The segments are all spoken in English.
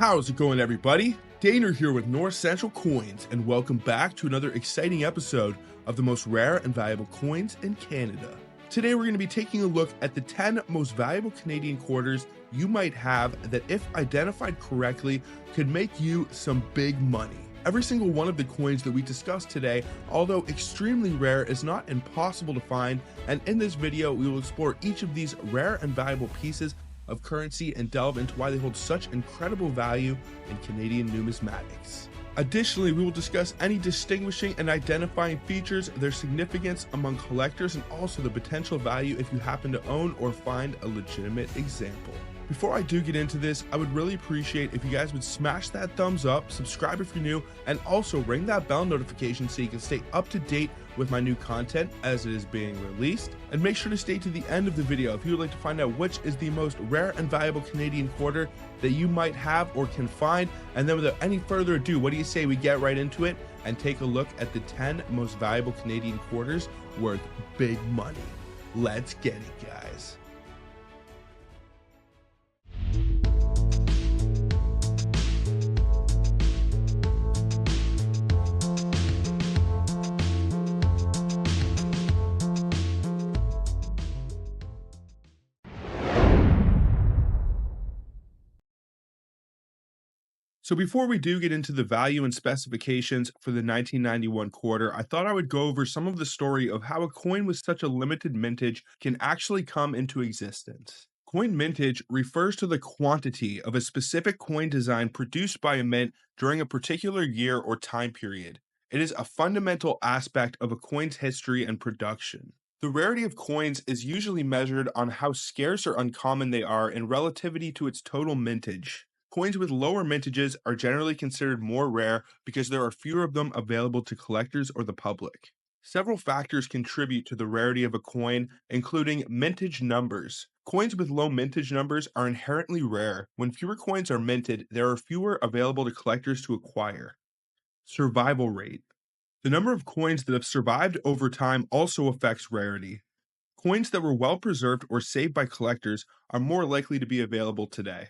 How's it going, everybody? Daner here with North Central Coins, and welcome back to another exciting episode of the most rare and valuable coins in Canada. Today we're going to be taking a look at the 10 most valuable Canadian quarters you might have that, if identified correctly, could make you some big money. Every single one of the coins that we discussed today, although extremely rare, is not impossible to find, and in this video we will explore each of these rare and valuable pieces of currency and delve into why they hold such incredible value in Canadian numismatics. Additionally, we will discuss any distinguishing and identifying features, their significance among collectors, and also the potential value if you happen to own or find a legitimate example. Before I do get into this, I would really appreciate if you guys would smash that thumbs up, subscribe if you're new, and also ring that bell notification so you can stay up to date with my new content as it is being released. And make sure to stay to the end of the video if you would like to find out which is the most rare and valuable Canadian quarter that you might have or can find. And then without any further ado, what do you say we get right into it and take a look at the 10 most valuable Canadian quarters worth big money? Let's get it, guys. So before we do get into the value and specifications for the 1991 quarter, I thought I would go over some of the story of how a coin with such a limited mintage can actually come into existence. Coin mintage refers to the quantity of a specific coin design produced by a mint during a particular year or time period. It is a fundamental aspect of a coin's history and production. The rarity of coins is usually measured on how scarce or uncommon they are in relativity to its total mintage. Coins with lower mintages are generally considered more rare because there are fewer of them available to collectors or the public. Several factors contribute to the rarity of a coin, including mintage numbers. Coins with low mintage numbers are inherently rare. When fewer coins are minted, there are fewer available to collectors to acquire. Survival rate. The number of coins that have survived over time also affects rarity. Coins that were well preserved or saved by collectors are more likely to be available today.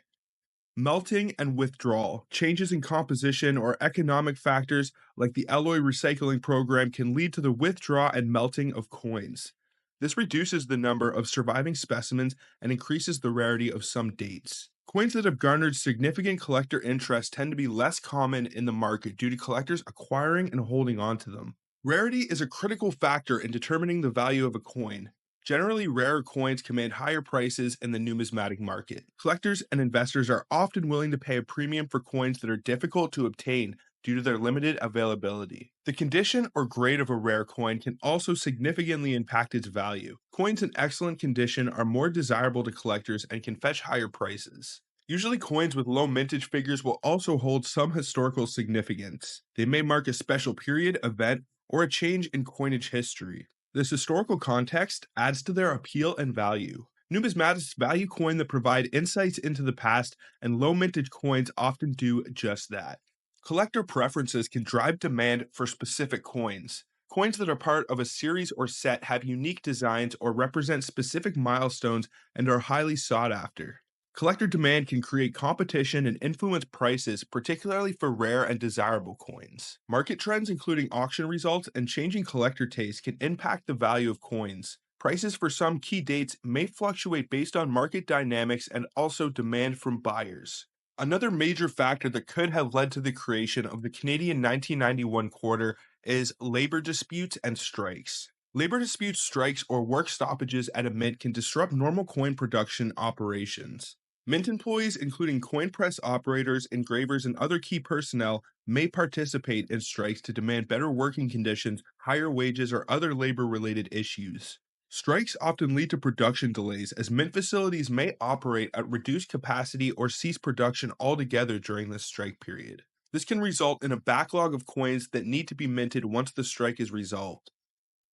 Melting and withdrawal. Changes in composition or economic factors like the alloy recycling program can lead to the withdrawal and melting of coins. This reduces the number of surviving specimens and increases the rarity of some dates. Coins that have garnered significant collector interest tend to be less common in the market due to collectors acquiring and holding on to them. Rarity is a critical factor in determining the value of a coin. Generally, rarer coins command higher prices in the numismatic market. Collectors and investors are often willing to pay a premium for coins that are difficult to obtain due to their limited availability. The condition or grade of a rare coin can also significantly impact its value. Coins in excellent condition are more desirable to collectors and can fetch higher prices. Usually, coins with low mintage figures will also hold some historical significance. They may mark a special period, event, or a change in coinage history. This historical context adds to their appeal and value. Numismatists value coins that provide insights into the past, and low mintage coins often do just that. Collector preferences can drive demand for specific coins. Coins that are part of a series or set have unique designs or represent specific milestones and are highly sought after. Collector demand can create competition and influence prices, particularly for rare and desirable coins. Market trends, including auction results and changing collector tastes, can impact the value of coins. Prices for some key dates may fluctuate based on market dynamics and also demand from buyers. Another major factor that could have led to the creation of the Canadian 1991 quarter is labor disputes and strikes. Labor disputes, strikes, or work stoppages at a mint can disrupt normal coin production operations. Mint employees, including coin press operators, engravers, and other key personnel, may participate in strikes to demand better working conditions, higher wages, or other labor-related issues. Strikes often lead to production delays, as mint facilities may operate at reduced capacity or cease production altogether during this strike period. This can result in a backlog of coins that need to be minted once the strike is resolved.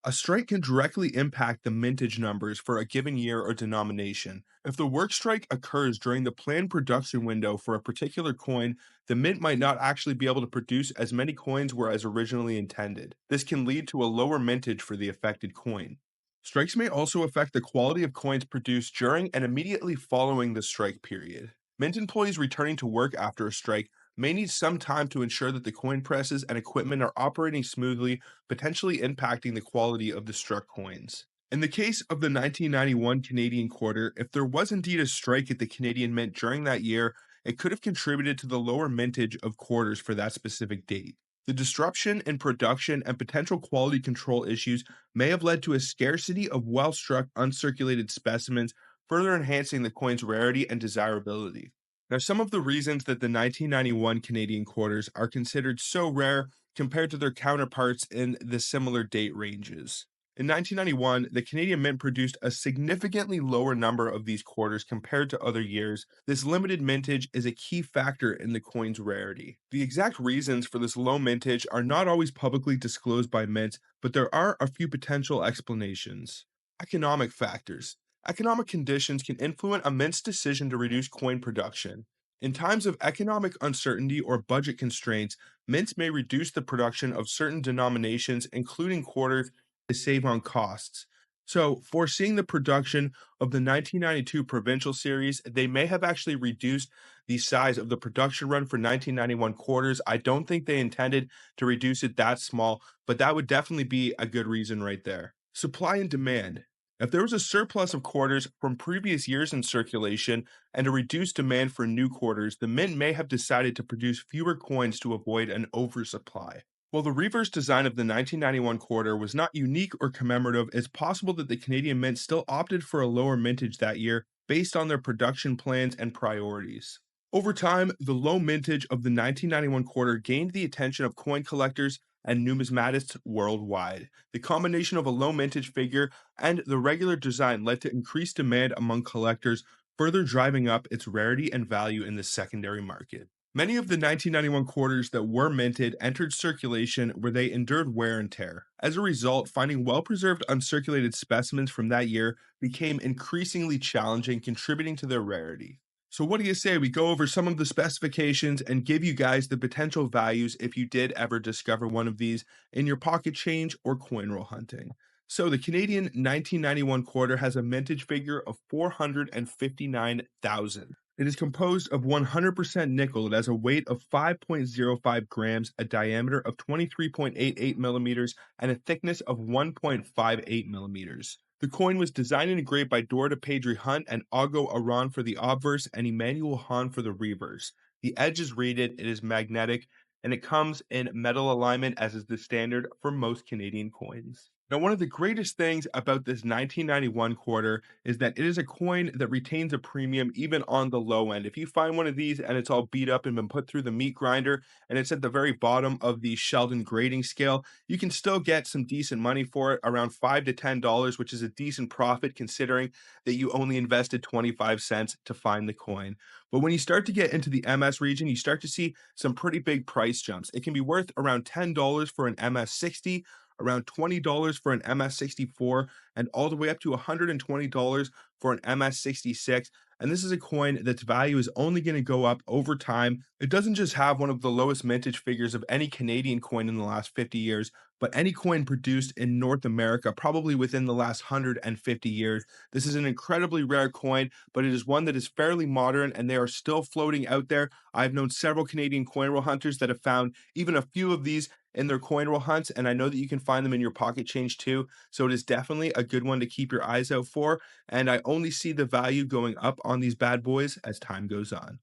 A strike can directly impact the mintage numbers for a given year or denomination. If the work strike occurs during the planned production window for a particular coin, the mint might not actually be able to produce as many coins were as originally intended. This can lead to a lower mintage for the affected coin. Strikes may also affect the quality of coins produced during and immediately following the strike period. Mint employees returning to work after a strike may need some time to ensure that the coin presses and equipment are operating smoothly, potentially impacting the quality of the struck coins. In the case of the 1991 Canadian quarter, if there was indeed a strike at the Canadian Mint during that year, it could have contributed to the lower mintage of quarters for that specific date. The disruption in production and potential quality control issues may have led to a scarcity of well struck, uncirculated specimens, further enhancing the coin's rarity and desirability. Now, some of the reasons that the 1991 Canadian quarters are considered so rare compared to their counterparts in the similar date ranges. In 1991, the Canadian Mint produced a significantly lower number of these quarters compared to other years. This limited mintage is a key factor in the coin's rarity. The exact reasons for this low mintage are not always publicly disclosed by mints, but there are a few potential explanations. Economic factors. Economic conditions can influence a mint's decision to reduce coin production. In times of economic uncertainty or budget constraints, mints may reduce the production of certain denominations, including quarters, to save on costs. So, foreseeing the production of the 1992 provincial series, they may have actually reduced the size of the production run for 1991 quarters. I don't think they intended to reduce it that small, but that would definitely be a good reason right there. Supply and demand. If there was a surplus of quarters from previous years in circulation and a reduced demand for new quarters, the mint may have decided to produce fewer coins to avoid an oversupply. While the reverse design of the 1991 quarter was not unique or commemorative, it's possible that the Canadian Mint still opted for a lower mintage that year based on their production plans and priorities. Over time, the low mintage of the 1991 quarter gained the attention of coin collectors and numismatists worldwide. The combination of a low mintage figure and the regular design led to increased demand among collectors, further driving up its rarity and value in the secondary market. Many of the 1991 quarters that were minted entered circulation where they endured wear and tear. As a result, finding well preserved uncirculated specimens from that year became increasingly challenging, contributing to their rarity. So, what do you say we go over some of the specifications and give you guys the potential values if you did ever discover one of these in your pocket change or coin roll hunting? So, the Canadian 1991 quarter has a mintage figure of 459,000. It is composed of 100% nickel. It has a weight of 5.05 grams, a diameter of 23.88 millimeters, and a thickness of 1.58 millimeters. The coin was designed and engraved by Dorda Padre Hunt and Ago Aran for the obverse and Emmanuel Hahn for the reverse. The edge is rated, it is magnetic, and it comes in metal alignment as is the standard for most Canadian coins. Now, one of the greatest things about this 1991 quarter is that it is a coin that retains a premium even on the low end. If you find one of these and it's all beat up and been put through the meat grinder and it's at the very bottom of the Sheldon grading scale, you can still get some decent money for it, around $5 to $10, which is a decent profit considering that you only invested 25 cents to find the coin. But when you start to get into the MS region, you start to see some pretty big price jumps. It can be worth around $10 for an MS60, around $20 for an MS64, and all the way up to $120 for an MS66. And this is a coin that's value is only going to go up over time. It doesn't just have one of the lowest mintage figures of any Canadian coin in the last 50 years, but any coin produced in North America, probably within the last 150 years. This is an incredibly rare coin, but it is one that is fairly modern and they are still floating out there. I've known several Canadian coin roll hunters that have found even a few of these in their coin roll hunts, and I know that you can find them in your pocket change too. So it is definitely a good one to keep your eyes out for. And I only see the value going up on these bad boys as time goes on.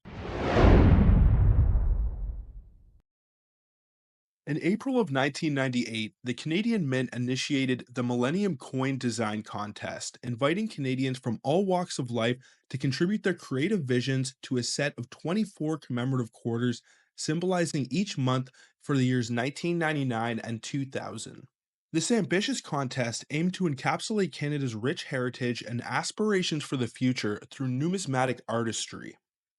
In April of 1998, the Canadian Mint initiated the Millennium Coin Design Contest, inviting Canadians from all walks of life to contribute their creative visions to a set of 24 commemorative quarters symbolizing each month for the years 1999 and 2000. This ambitious contest aimed to encapsulate Canada's rich heritage and aspirations for the future through numismatic artistry.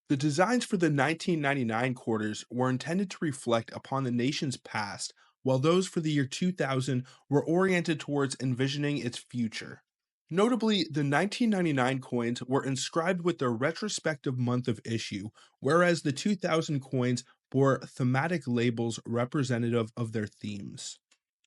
The designs for the 1999 quarters were intended to reflect upon the nation's past, while those for the year 2000 were oriented towards envisioning its future. Notably, the 1999 coins were inscribed with their retrospective month of issue, whereas the 2000 coins bore thematic labels representative of their themes.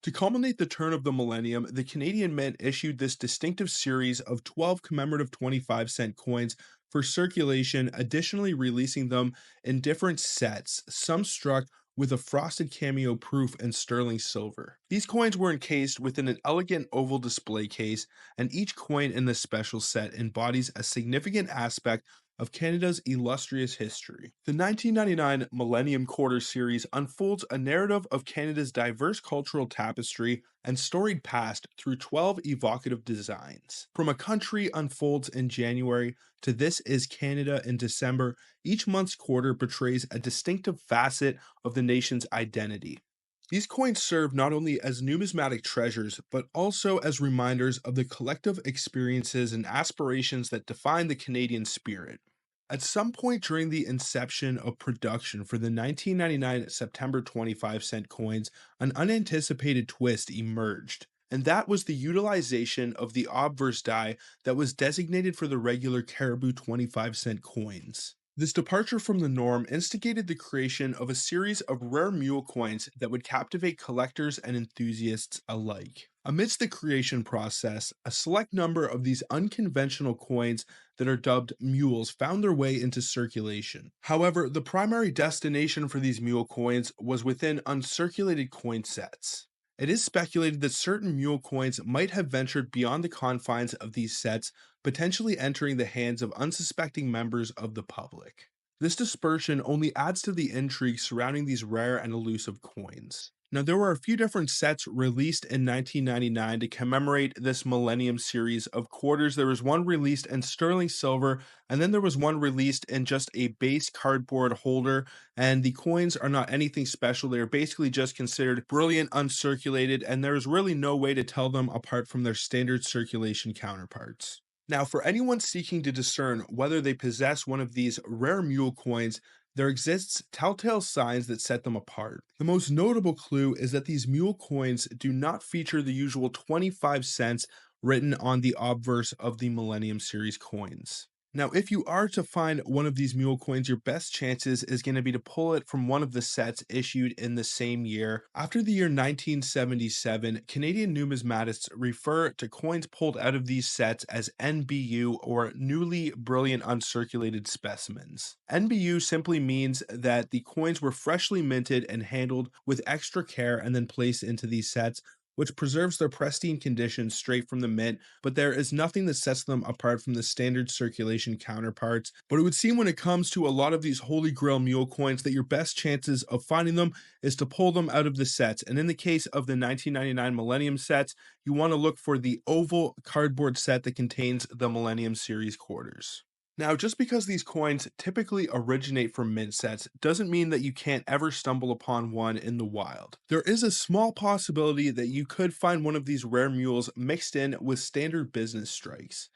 To culminate the turn of the millennium, the Canadian Mint issued this distinctive series of 12 commemorative 25-cent coins for circulation, additionally releasing them in different sets, some struck with a frosted cameo proof and sterling silver. These coins were encased within an elegant oval display case, and each coin in this special set embodies a significant aspect of Canada's illustrious history. The 1999 Millennium Quarter Series unfolds a narrative of Canada's diverse cultural tapestry and storied past through 12 evocative designs. From A Country Unfolds in January to This Is Canada in December, each month's quarter portrays a distinctive facet of the nation's identity. These coins serve not only as numismatic treasures, but also as reminders of the collective experiences and aspirations that define the Canadian spirit. At some point during the inception of production for the 1999 September 25-cent coins, an unanticipated twist emerged, and that was the utilization of the obverse die that was designated for the regular Caribou 25-cent coins. This departure from the norm instigated the creation of a series of rare mule coins that would captivate collectors and enthusiasts alike. Amidst the creation process, a select number of these unconventional coins that are dubbed mules found their way into circulation. However, the primary destination for these mule coins was within uncirculated coin sets. It is speculated that certain mule coins might have ventured beyond the confines of these sets, potentially entering the hands of unsuspecting members of the public. This dispersion only adds to the intrigue surrounding these rare and elusive coins. Now, there were a few different sets released in 1999 to commemorate this Millennium series of quarters. There was one released in sterling silver, and then there was one released in just a base cardboard holder. And the coins are not anything special. They are basically just considered brilliant uncirculated, and there is really no way to tell them apart from their standard circulation counterparts. Now, for anyone seeking to discern whether they possess one of these rare mule coins, there exists telltale signs that set them apart. The most notable clue is that these mule coins do not feature the usual 25 cents written on the obverse of the Millennium Series coins. Now, if you are to find one of these mule coins, your best chances is going to be to pull it from one of the sets issued in the same year. After the year 1977, Canadian numismatists refer to coins pulled out of these sets as NBU, or newly brilliant uncirculated specimens. NBU simply means that the coins were freshly minted and handled with extra care and then placed into these sets, which preserves their pristine condition straight from the mint, but there is nothing that sets them apart from the standard circulation counterparts. But it would seem when it comes to a lot of these Holy Grail mule coins that your best chances of finding them is to pull them out of the sets. And in the case of the 1999 Millennium sets, you want to look for the oval cardboard set that contains the Millennium Series quarters. Now, just because these coins typically originate from mint sets doesn't mean that you can't ever stumble upon one in the wild. There is a small possibility that you could find one of these rare mules mixed in with standard business strikes.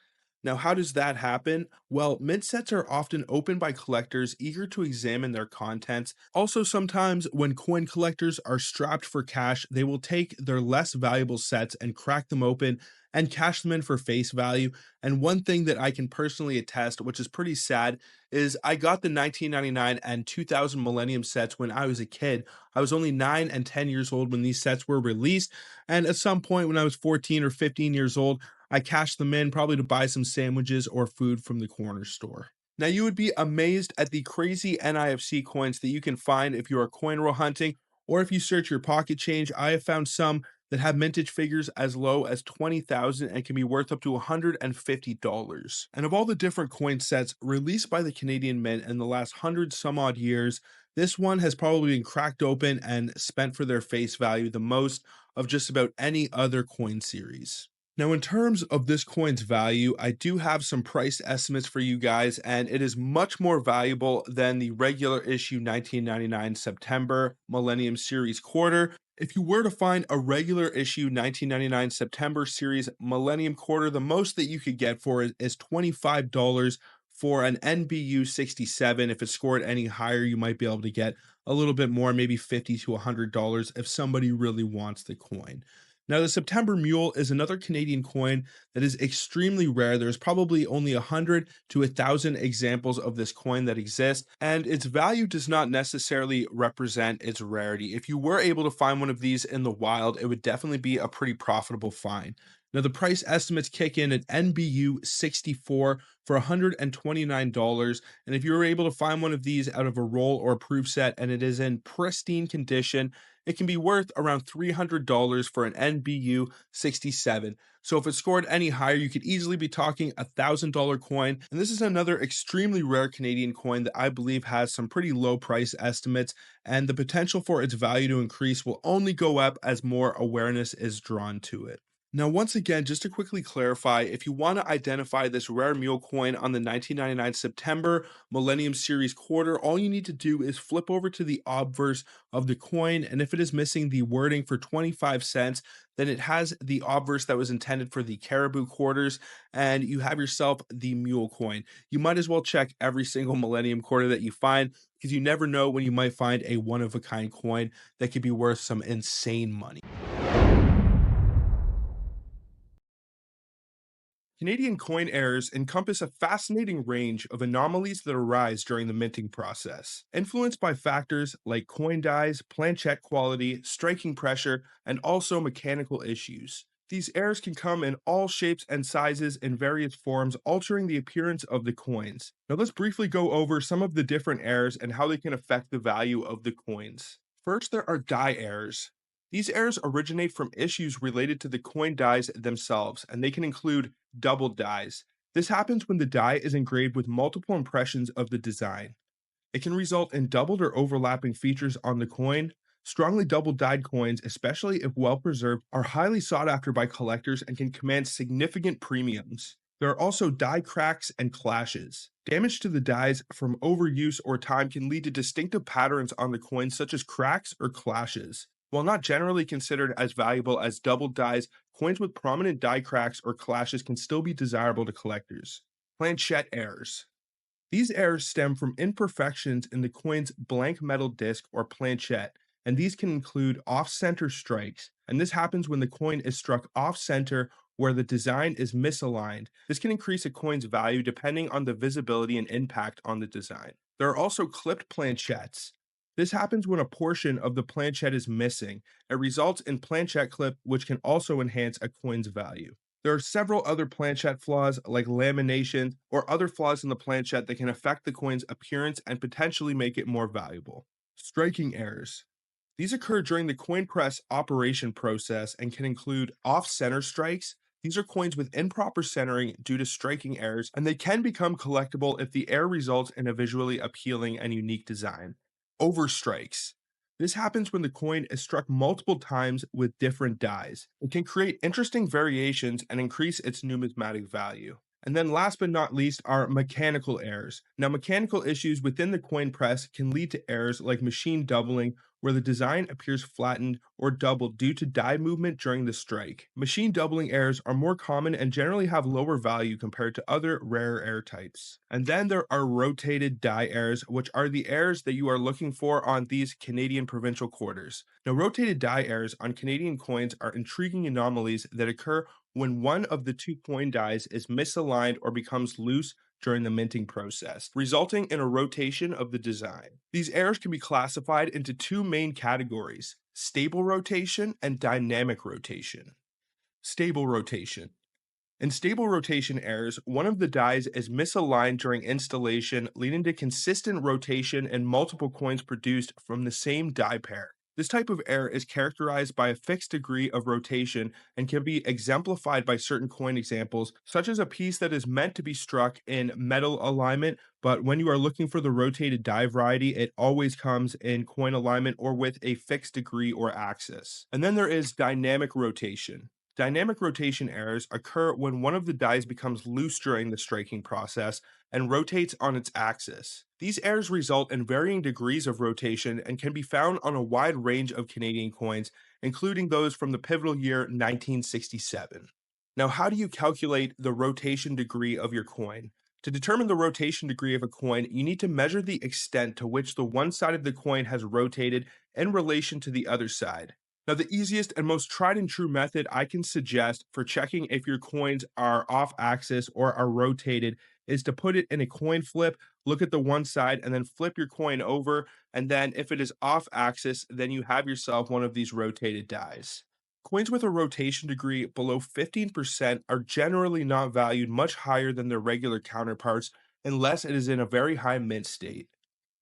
Now, how does that happen? Well, mint sets are often opened by collectors eager to examine their contents. Also, sometimes when coin collectors are strapped for cash, they will take their less valuable sets and crack them open and cash them in for face value. And one thing that I can personally attest, which is pretty sad, is I got the 1999 and 2000 Millennium sets when I was a kid. I was only 9 and 10 years old when these sets were released. And at some point when I was 14 or 15 years old, I cashed them in probably to buy some sandwiches or food from the corner store. Now, you would be amazed at the crazy NIFC coins that you can find if you are coin roll hunting, or if you search your pocket change. I have found some that have mintage figures as low as 20,000 and can be worth up to $150. And of all the different coin sets released by the Canadian Mint in the last 100 some odd years, this one has probably been cracked open and spent for their face value the most of just about any other coin series. Now, in terms of this coin's value, I do have some price estimates for you guys, and it is much more valuable than the regular issue 1999 September Millennium Series quarter. If you were to find a regular issue 1999 September Series Millennium quarter, the most that you could get for it is $25 for an NBU 67. If it scored any higher, you might be able to get a little bit more, maybe $50 to $100 if somebody really wants the coin. Now, the September Mule is another Canadian coin that is extremely rare. There's probably only 100 to 1,000 examples of this coin that exist, and its value does not necessarily represent its rarity. If you were able to find one of these in the wild, it would definitely be a pretty profitable find. Now, the price estimates kick in at NBU 64 for $129. And if you were able to find one of these out of a roll or a proof set and it is in pristine condition, it can be worth around $300 for an NBU 67. So if it scored any higher, you could easily be talking a $1,000 coin. And this is another extremely rare Canadian coin that I believe has some pretty low price estimates, and the potential for its value to increase will only go up as more awareness is drawn to it. Now, once again, just to quickly clarify, if you want to identify this rare mule coin on the 1999 September Millennium Series quarter, all you need to do is flip over to the obverse of the coin, and if it is missing the wording for 25 cents, then it has the obverse that was intended for the Caribou quarters, and you have yourself the mule coin. You might as well check every single Millennium quarter that you find, because you never know when you might find a one-of-a-kind coin that could be worth some insane money. Canadian coin errors encompass a fascinating range of anomalies that arise during the minting process, influenced by factors like coin dies, planchet quality, striking pressure, and also mechanical issues. These errors can come in all shapes and sizes in various forms, altering the appearance of the coins. Now, let's briefly go over some of the different errors and how they can affect the value of the coins. First, there are die errors. These errors originate from issues related to the coin dies themselves, and they can include double dies. This happens when the die is engraved with multiple impressions of the design. It can result in doubled or overlapping features on the coin. Strongly double dyed coins, especially if well preserved, are highly sought after by collectors and can command significant premiums. There are also die cracks and clashes. Damage to the dies from overuse or time can lead to distinctive patterns on the coin, such as cracks or clashes. While not generally considered as valuable as double dies, coins with prominent die cracks or clashes can still be desirable to collectors. Planchet errors. These errors stem from imperfections in the coin's blank metal disc or planchet, and these can include off-center strikes, and this happens when the coin is struck off-center where the design is misaligned. This can increase a coin's value depending on the visibility and impact on the design. There are also clipped planchets. This happens when a portion of the planchet is missing. It results in planchet clip, which can also enhance a coin's value. There are several other planchet flaws like lamination or other flaws in the planchet that can affect the coin's appearance and potentially make it more valuable. Striking errors. These occur during the coin press operation process and can include off-center strikes. These are coins with improper centering due to striking errors, and they can become collectible if the error results in a visually appealing and unique design. Overstrikes. This happens when the coin is struck multiple times with different dies. It can create interesting variations and increase its numismatic value. And then last but not least are mechanical errors. Now, mechanical issues within the coin press can lead to errors like machine doubling, where the design appears flattened or doubled due to die movement during the strike. Machine doubling errors are more common and generally have lower value compared to other rare error types. And then there are rotated die errors, which are the errors that you are looking for on these Canadian provincial quarters. Now, rotated die errors on Canadian coins are intriguing anomalies that occur when one of the two coin dies is misaligned or becomes loose during the minting process, resulting in a rotation of the design. These errors can be classified into two main categories: stable rotation and dynamic rotation. Stable rotation. In stable rotation errors, one of the dies is misaligned during installation, leading to consistent rotation in multiple coins produced from the same die pair. This type of error is characterized by a fixed degree of rotation and can be exemplified by certain coin examples, such as a piece that is meant to be struck in metal alignment, but when you are looking for the rotated die variety, it always comes in coin alignment or with a fixed degree or axis. And then there is dynamic rotation. Dynamic rotation errors occur when one of the dies becomes loose during the striking process and rotates on its axis. These errors result in varying degrees of rotation and can be found on a wide range of Canadian coins, including those from the pivotal year 1967. Now, how do you calculate the rotation degree of your coin? To determine the rotation degree of a coin, you need to measure the extent to which the one side of the coin has rotated in relation to the other side. Now, the easiest and most tried and true method I can suggest for checking if your coins are off axis or are rotated is to put it in a coin flip, look at the one side, and then flip your coin over. And then if it is off axis, then you have yourself one of these rotated dies. Coins with a rotation degree below 15% are generally not valued much higher than their regular counterparts unless it is in a very high mint state.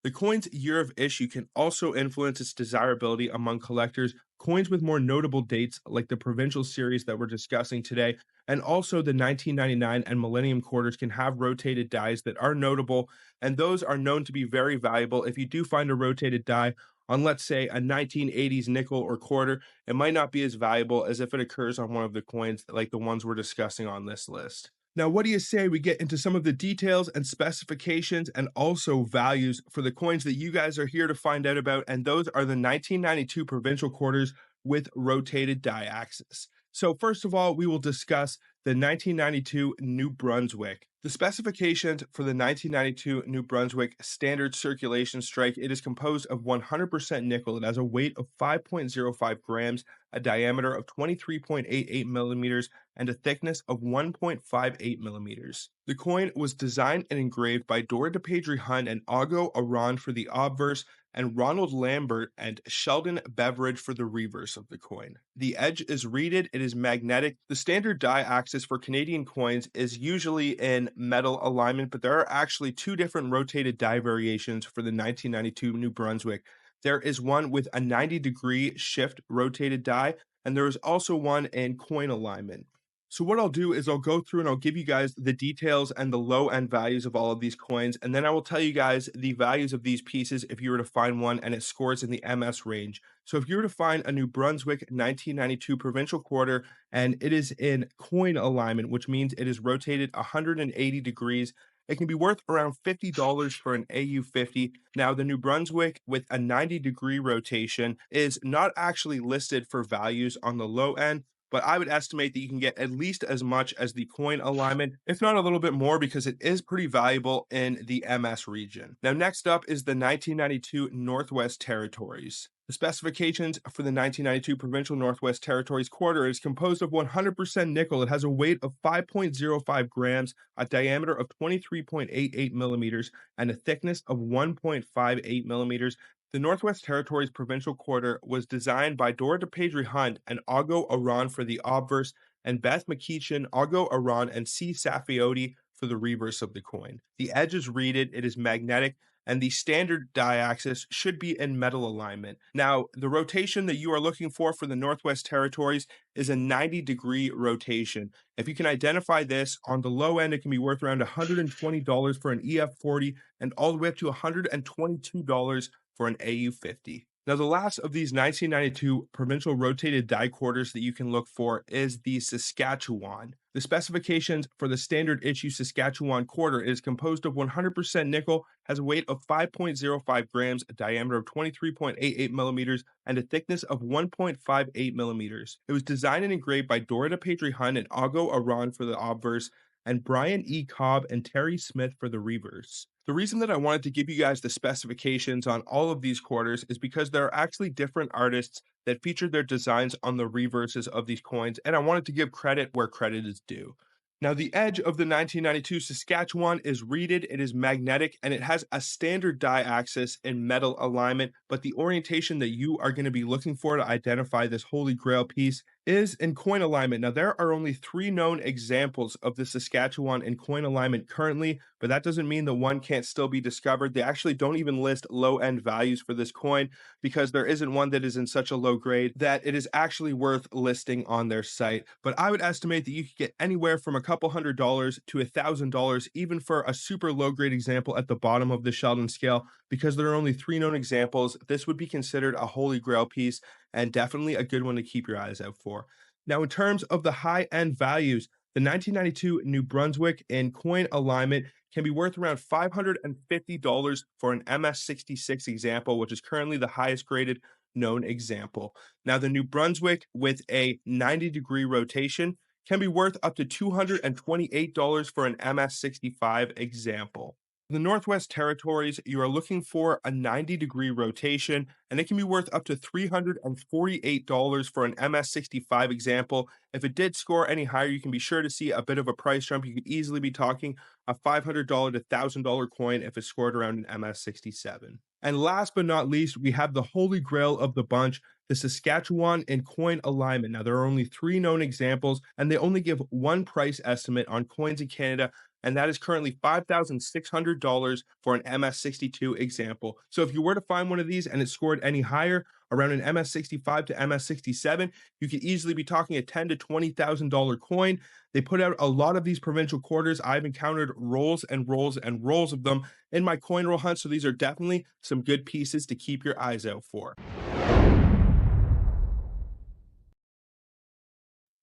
The coin's year of issue can also influence its desirability among collectors. Coins with more notable dates, like the provincial series that we're discussing today, and also the 1999 and Millennium quarters, can have rotated dies that are notable, and those are known to be very valuable. If you do find a rotated die on, let's say, a 1980s nickel or quarter, it might not be as valuable as if it occurs on one of the coins like the ones we're discussing on this list. Now, what do you say we get into some of the details and specifications and also values for the coins that you guys are here to find out about? And those are the 1992 provincial quarters with rotated die axis. So, first of all, we will discuss the 1992 New Brunswick. The specifications for the 1992 New Brunswick standard circulation strike, it is composed of 100% nickel. It has a weight of 5.05 grams, a diameter of 23.88 millimeters, and a thickness of 1.58 millimeters. The coin was designed and engraved by Dora de Pedri Hunt and Augo Aran for the obverse, and Ronald Lambert and Sheldon Beveridge for the reverse of the coin. The edge is reeded, it is magnetic. The standard die axis for Canadian coins is usually in metal alignment, but there are actually two different rotated die variations for the 1992 New Brunswick. There is one with a 90-degree shift rotated die, and there is also one in coin alignment. So what I'll do is I'll go through and I'll give you guys the details and the low end values of all of these coins, and then I will tell you guys the values of these pieces if you were to find one and it scores in the MS range. So if you were to find a New Brunswick 1992 provincial quarter and it is in coin alignment, which means it is rotated 180 degrees, it can be worth around $50 for an AU50. Now, the New Brunswick with a 90-degree rotation is not actually listed for values on the low end, but I would estimate that you can get at least as much as the coin alignment, if not a little bit more, because it is pretty valuable in the MS region. Now, next up is the 1992 Northwest Territories. The specifications for the 1992 Provincial Northwest Territories quarter is composed of 100% nickel. It has a weight of 5.05 grams, a diameter of 23.88 millimeters, and a thickness of 1.58 millimeters. The Northwest Territories provincial quarter was designed by Dora de Pedri Hunt and Augo Aran for the obverse, and Beth McKeechan, Augo Aran, and C. Saffioti for the reverse of the coin. The edge is reeded, it is magnetic, and the standard die axis should be in metal alignment. Now, the rotation that you are looking for the Northwest Territories is a 90-degree rotation. If you can identify this, on the low end, it can be worth around $120 for an EF40 and all the way up to $122 for an AU50. Now, the last of these 1992 provincial rotated die quarters that you can look for is the Saskatchewan. The specifications for the standard issue Saskatchewan quarter is composed of 100% nickel, has a weight of 5.05 grams, a diameter of 23.88 millimeters, and a thickness of 1.58 millimeters. It was designed and engraved by Dora de Pedri Hunt and Augo Aran for the obverse, and Brian E. Cobb and Terry Smith for the reverse. The reason that I wanted to give you guys the specifications on all of these quarters is because there are actually different artists that feature their designs on the reverses of these coins, and I wanted to give credit where credit is due. Now, the edge of the 1992 Saskatchewan is reeded, it is magnetic, and it has a standard die axis in metal alignment, but the orientation that you are going to be looking for to identify this holy grail piece is in coin alignment. Now, there are only 3 known examples of the Saskatchewan in coin alignment currently, but that doesn't mean that one can't still be discovered. They actually don't even list low-end values for this coin because there isn't one that is in such a low grade that it is actually worth listing on their site. But I would estimate that you could get anywhere from a couple $100 to $1,000, even for a super low-grade example at the bottom of the Sheldon scale. Because there are only 3 known examples, this would be considered a holy grail piece and definitely a good one to keep your eyes out for. Now, in terms of the high-end values, the 1992 New Brunswick in coin alignment can be worth around $550 for an MS66 example, which is currently the highest graded known example. Now, the New Brunswick with a 90-degree rotation can be worth up to $228 for an MS65 example. For the Northwest Territories, you are looking for a 90-degree rotation, and it can be worth up to $348 for an MS65 example. If it did score any higher, you can be sure to see a bit of a price jump. You could easily be talking a $500 to $1,000 coin if it scored around an MS67. And last but not least, we have the holy grail of the bunch, the Saskatchewan and coin alignment. Now, there are only three known examples, and they only give one price estimate on coins in Canada, and that is currently $5,600 for an MS62 example. So if you were to find one of these and it scored any higher, around an MS65 to MS67, you could easily be talking a $10,000 to $20,000 coin. They put out a lot of these provincial quarters. I've encountered rolls and rolls and rolls of them in my coin roll hunt, so these are definitely some good pieces to keep your eyes out for.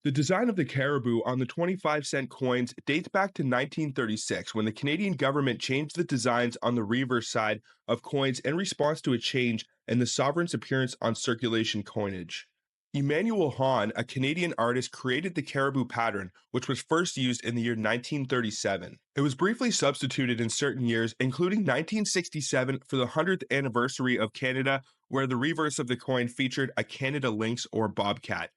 The design of the caribou on the 25-cent coins dates back to 1936 when the Canadian government changed the designs on the reverse side of coins in response to a change in the sovereign's appearance on circulation coinage. Emmanuel Hahn, a Canadian artist, created the caribou pattern, which was first used in the year 1937. It was briefly substituted in certain years, including 1967 for the 100th anniversary of Canada, where the reverse of the coin featured a Canada lynx or bobcat,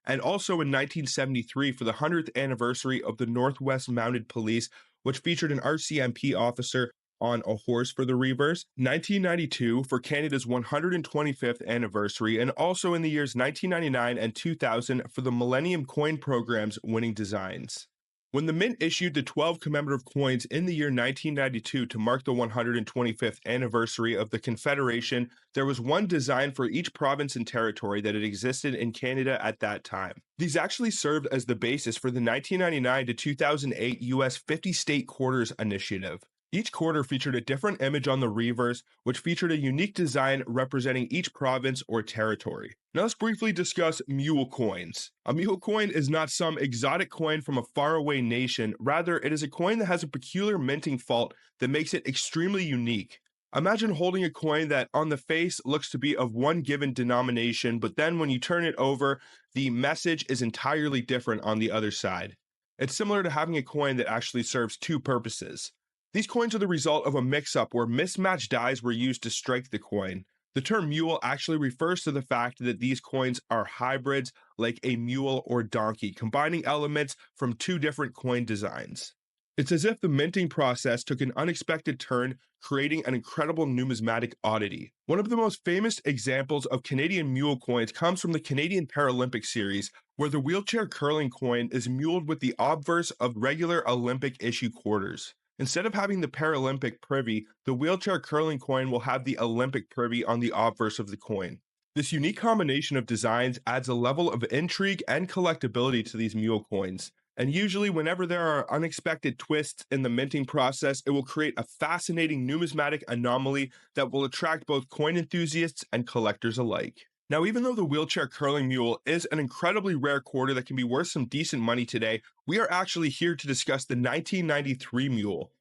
and also in 1973 for the 100th anniversary of the Northwest Mounted Police, which featured an RCMP officer on a horse for the reverse, 1992 for Canada's 125th anniversary, and also in the years 1999 and 2000 for the Millennium coin program's winning designs. When the Mint issued the 12 commemorative coins in the year 1992 to mark the 125th anniversary of the Confederation, there was one design for each province and territory that had existed in Canada at that time. These actually served as the basis for the 1999 to 2008 US 50 State Quarters initiative. Each quarter featured a different image on the reverse, which featured a unique design representing each province or territory. Now let's briefly discuss mule coins. A mule coin is not some exotic coin from a faraway nation. Rather, it is a coin that has a peculiar minting fault that makes it extremely unique. Imagine holding a coin that on the face looks to be of one given denomination, but then when you turn it over, the message is entirely different on the other side. It's similar to having a coin that actually serves two purposes. These coins are the result of a mix-up where mismatched dies were used to strike the coin. The term mule actually refers to the fact that these coins are hybrids like a mule or donkey, combining elements from two different coin designs. It's as if the minting process took an unexpected turn, creating an incredible numismatic oddity. One of the most famous examples of Canadian mule coins comes from the Canadian Paralympic series, where the wheelchair curling coin is muled with the obverse of regular Olympic issue quarters. Instead of having the Paralympic privy, the wheelchair curling coin will have the Olympic privy on the obverse of the coin. This unique combination of designs adds a level of intrigue and collectability to these mule coins. And usually, whenever there are unexpected twists in the minting process, it will create a fascinating numismatic anomaly that will attract both coin enthusiasts and collectors alike. Now, even though the wheelchair curling mule is an incredibly rare quarter that can be worth some decent money today, we are actually here to discuss the 1993 mule.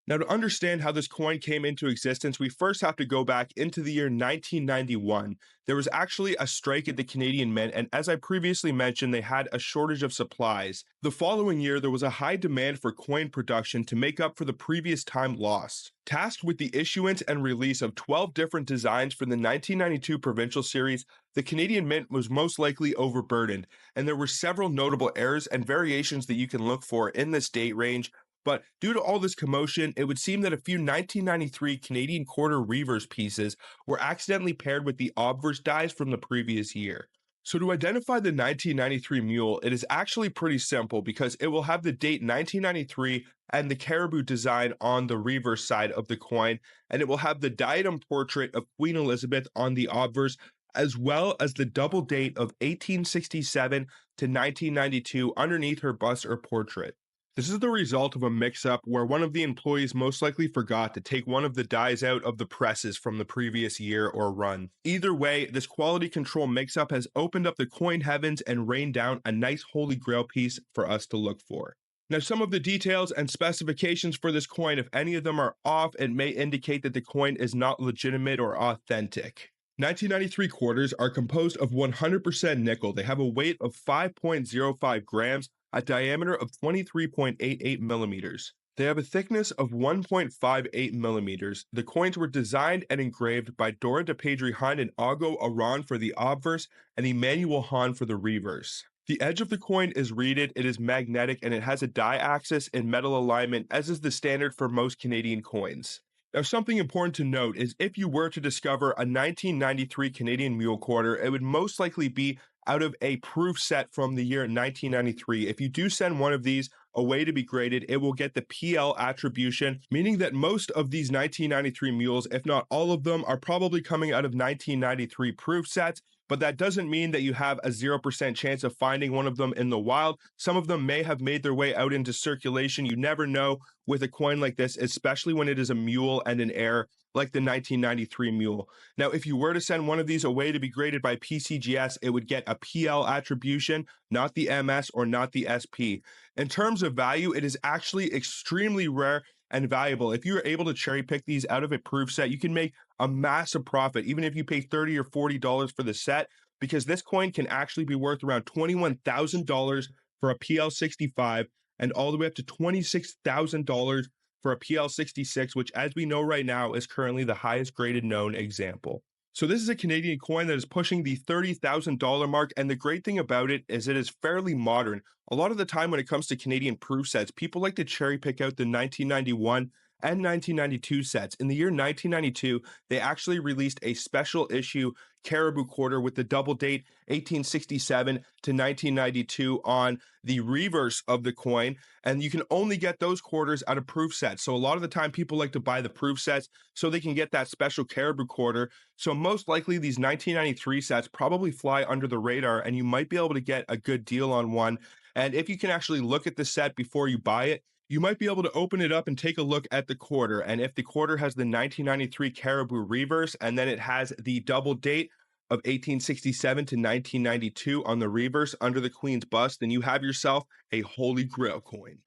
Now, to understand how this coin came into existence, we first have to go back into the year 1991. There was actually a strike at the Canadian Mint, and as I previously mentioned, they had a shortage of supplies. The following year, there was a high demand for coin production to make up for the previous time lost. Tasked with the issuance and release of 12 different designs for the 1992 provincial series, the Canadian Mint was most likely overburdened, and there were several notable errors and variations that you can look for in this date range. But due to all this commotion, it would seem that a few 1993 Canadian quarter reverse pieces were accidentally paired with the obverse dies from the previous year. So to identify the 1993 mule, it is actually pretty simple because it will have the date 1993 and the caribou design on the reverse side of the coin, and it will have the diadem portrait of Queen Elizabeth on the obverse, as well as the double date of 1867 to 1992 underneath her bust or portrait. This is the result of a mix-up where one of the employees most likely forgot to take one of the dies out of the presses from the previous year or run. Either way, this quality control mix-up has opened up the coin heavens and rained down a nice holy grail piece for us to look for. Now, some of the details and specifications for this coin, if any of them are off, it may indicate that the coin is not legitimate or authentic. 1993 quarters are composed of 100% nickel. They have a weight of 5.05 grams, a diameter of 23.88 millimeters. They have a thickness of 1.58 millimeters. The coins were designed and engraved by Dora de Pedrihan and Ago Aran for the obverse and Emmanuel Hahn for the reverse. The edge of the coin is reeded, it is magnetic, and it has a die-axis and metal alignment, as is the standard for most Canadian coins. Now, something important to note is if you were to discover a 1993 Canadian Mule quarter, it would most likely be out of a proof set from the year 1993. If you do send one of these away to be graded, it will get the PL attribution, meaning that most of these 1993 mules, if not all of them, are probably coming out of 1993 proof sets. But that doesn't mean that you have a 0% chance of finding one of them in the wild. Some of them may have made their way out into circulation. You never know with a coin like this, especially when it is a mule and an heir like the 1993 mule. Now, if you were to send one of these away to be graded by PCGS, it would get a PL attribution, not the MS or not the SP. In terms of value, it is actually extremely rare and valuable. If you're able to cherry pick these out of a proof set, you can make a massive profit, even if you pay $30 or $40 for the set, because this coin can actually be worth around $21,000 for a PL65 and all the way up to $26,000 for a PL66, which, as we know right now, is currently the highest graded known example. So this is a Canadian coin that is pushing the $30,000 mark, and the great thing about it is fairly modern. A lot of the time when it comes to Canadian proof sets, people like to cherry pick out the 1991 and 1992 sets. In the year 1992, they actually released a special issue Caribou quarter with the double date 1867 to 1992 on the reverse of the coin, and you can only get those quarters out of proof sets. So a lot of the time people like to buy the proof sets so they can get that special Caribou quarter. So most likely these 1993 sets probably fly under the radar, and you might be able to get a good deal on one. And if you can actually look at the set before you buy it, you might be able to open it up and take a look at the quarter. And if the quarter has the 1993 Caribou reverse, and then it has the double date of 1867 to 1992 on the reverse under the Queen's bust, then you have yourself a Holy Grail coin.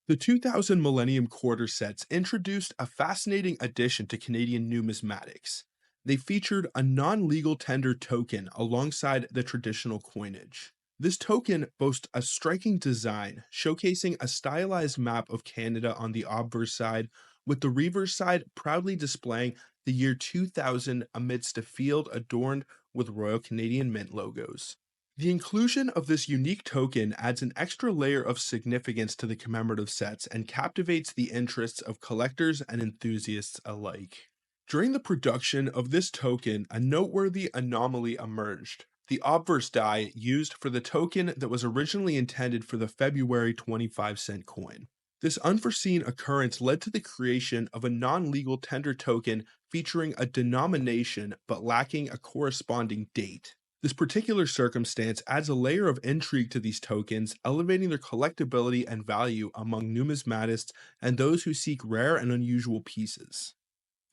The 2000 Millennium quarter sets introduced a fascinating addition to Canadian numismatics. They featured a non-legal tender token alongside the traditional coinage. This token boasts a striking design, showcasing a stylized map of Canada on the obverse side, with the reverse side proudly displaying the year 2000 amidst a field adorned with Royal Canadian Mint logos. The inclusion of this unique token adds an extra layer of significance to the commemorative sets and captivates the interests of collectors and enthusiasts alike. During the production of this token, a noteworthy anomaly emerged. The obverse die used for the token that was originally intended for the February 25-cent coin. This unforeseen occurrence led to the creation of a non-legal tender token featuring a denomination but lacking a corresponding date. This particular circumstance adds a layer of intrigue to these tokens, elevating their collectability and value among numismatists and those who seek rare and unusual pieces.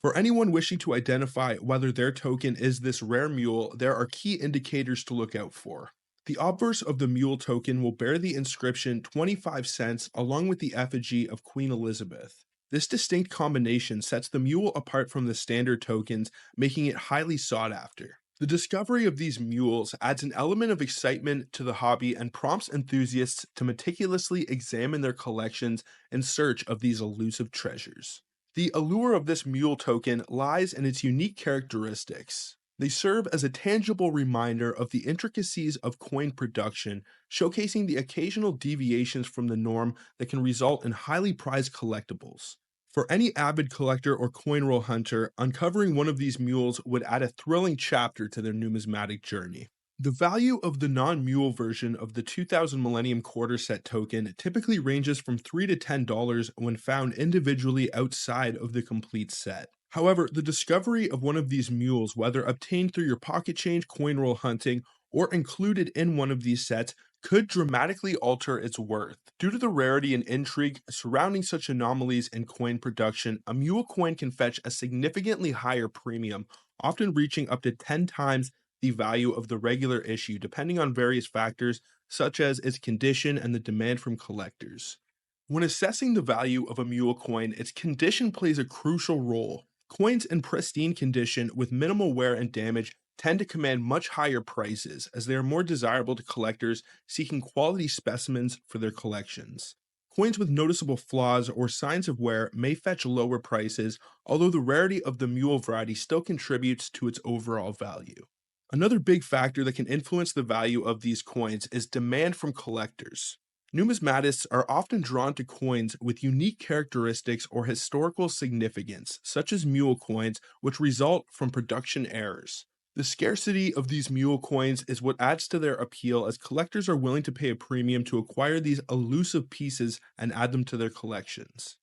For anyone wishing to identify whether their token is this rare mule, there are key indicators to look out for. The obverse of the mule token will bear the inscription 25 cents along with the effigy of Queen Elizabeth. This distinct combination sets the mule apart from the standard tokens, making it highly sought after. The discovery of these mules adds an element of excitement to the hobby and prompts enthusiasts to meticulously examine their collections in search of these elusive treasures. The allure of this mule token lies in its unique characteristics. They serve as a tangible reminder of the intricacies of coin production, showcasing the occasional deviations from the norm that can result in highly prized collectibles. For any avid collector or coin roll hunter, uncovering one of these mules would add a thrilling chapter to their numismatic journey. The value of the non-mule version of the 2000 Millennium quarter set token typically ranges from $3 to $10 when found individually outside of the complete set. However, the discovery of one of these mules, whether obtained through your pocket change coin roll hunting or included in one of these sets, could dramatically alter its worth. Due to the rarity and intrigue surrounding such anomalies in coin production, a mule coin can fetch a significantly higher premium, often reaching up to 10 times the value of the regular issue, depending on various factors such as its condition and the demand from collectors. When assessing the value of a mule coin, its condition plays a crucial role. Coins in pristine condition with minimal wear and damage tend to command much higher prices as they are more desirable to collectors seeking quality specimens for their collections. Coins with noticeable flaws or signs of wear may fetch lower prices, although the rarity of the mule variety still contributes to its overall value. Another big factor that can influence the value of these coins is demand from collectors. Numismatists are often drawn to coins with unique characteristics or historical significance, such as mule coins, which result from production errors. The scarcity of these mule coins is what adds to their appeal, as collectors are willing to pay a premium to acquire these elusive pieces and add them to their collections.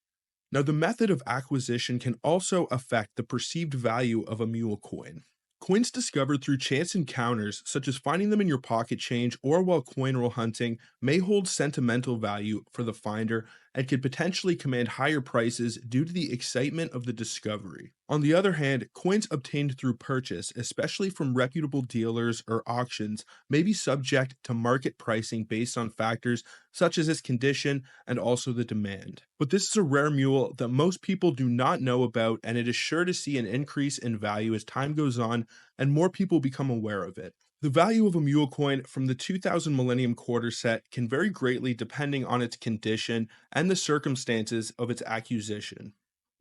Now, the method of acquisition can also affect the perceived value of a mule coin. Coins discovered through chance encounters, such as finding them in your pocket change or while coin roll hunting, may hold sentimental value for the finder and could potentially command higher prices due to the excitement of the discovery. On the other hand, coins obtained through purchase, especially from reputable dealers or auctions, may be subject to market pricing based on factors such as its condition and also the demand. But this is a rare mule that most people do not know about, and it is sure to see an increase in value as time goes on and more people become aware of it. The value of a mule coin from the 2000 Millennium quarter set can vary greatly depending on its condition and the circumstances of its acquisition.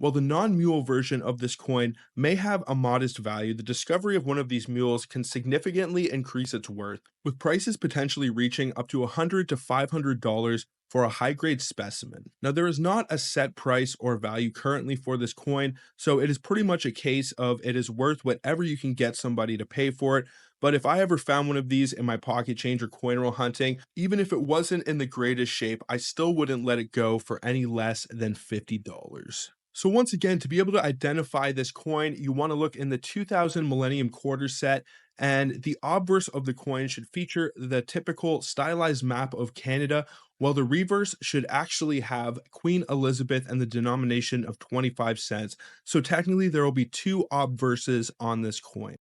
While the non mule version of this coin may have a modest value, the discovery of one of these mules can significantly increase its worth, with prices potentially reaching up to $100 to $500 for a high grade specimen. Now, there is not a set price or value currently for this coin, so it is pretty much a case of it is worth whatever you can get somebody to pay for it. But if I ever found one of these in my pocket change or coin roll hunting, even if it wasn't in the greatest shape, I still wouldn't let it go for any less than $50. So once again, to be able to identify this coin, you want to look in the 2000 Millennium quarter set, and the obverse of the coin should feature the typical stylized map of Canada, while the reverse should actually have Queen Elizabeth and the denomination of 25 cents. So technically, there will be two obverses on this coin.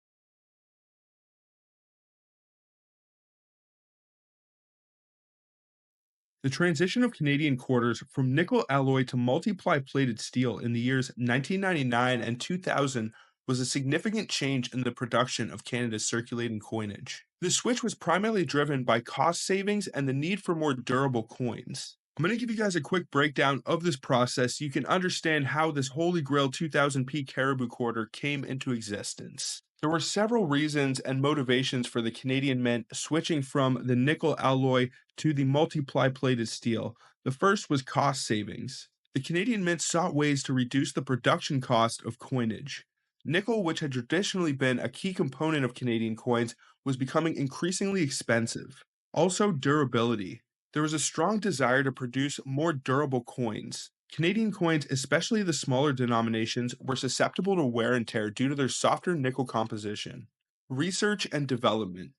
The transition of Canadian quarters from nickel alloy to multiply plated steel in the years 1999 and 2000 was a significant change in the production of Canada's circulating coinage. The switch was primarily driven by cost savings and the need for more durable coins. I'm going to give you guys a quick breakdown of this process so you can understand how this Holy Grail 2000p Caribou quarter came into existence. There were several reasons and motivations for the Canadian Mint switching from the nickel alloy to the multiply plated steel. The first was cost savings. The Canadian Mint sought ways to reduce the production cost of coinage. Nickel, which had traditionally been a key component of Canadian coins, was becoming increasingly expensive. Also, durability. There was a strong desire to produce more durable coins. Canadian coins, especially the smaller denominations, were susceptible to wear and tear due to their softer nickel composition. Research and development.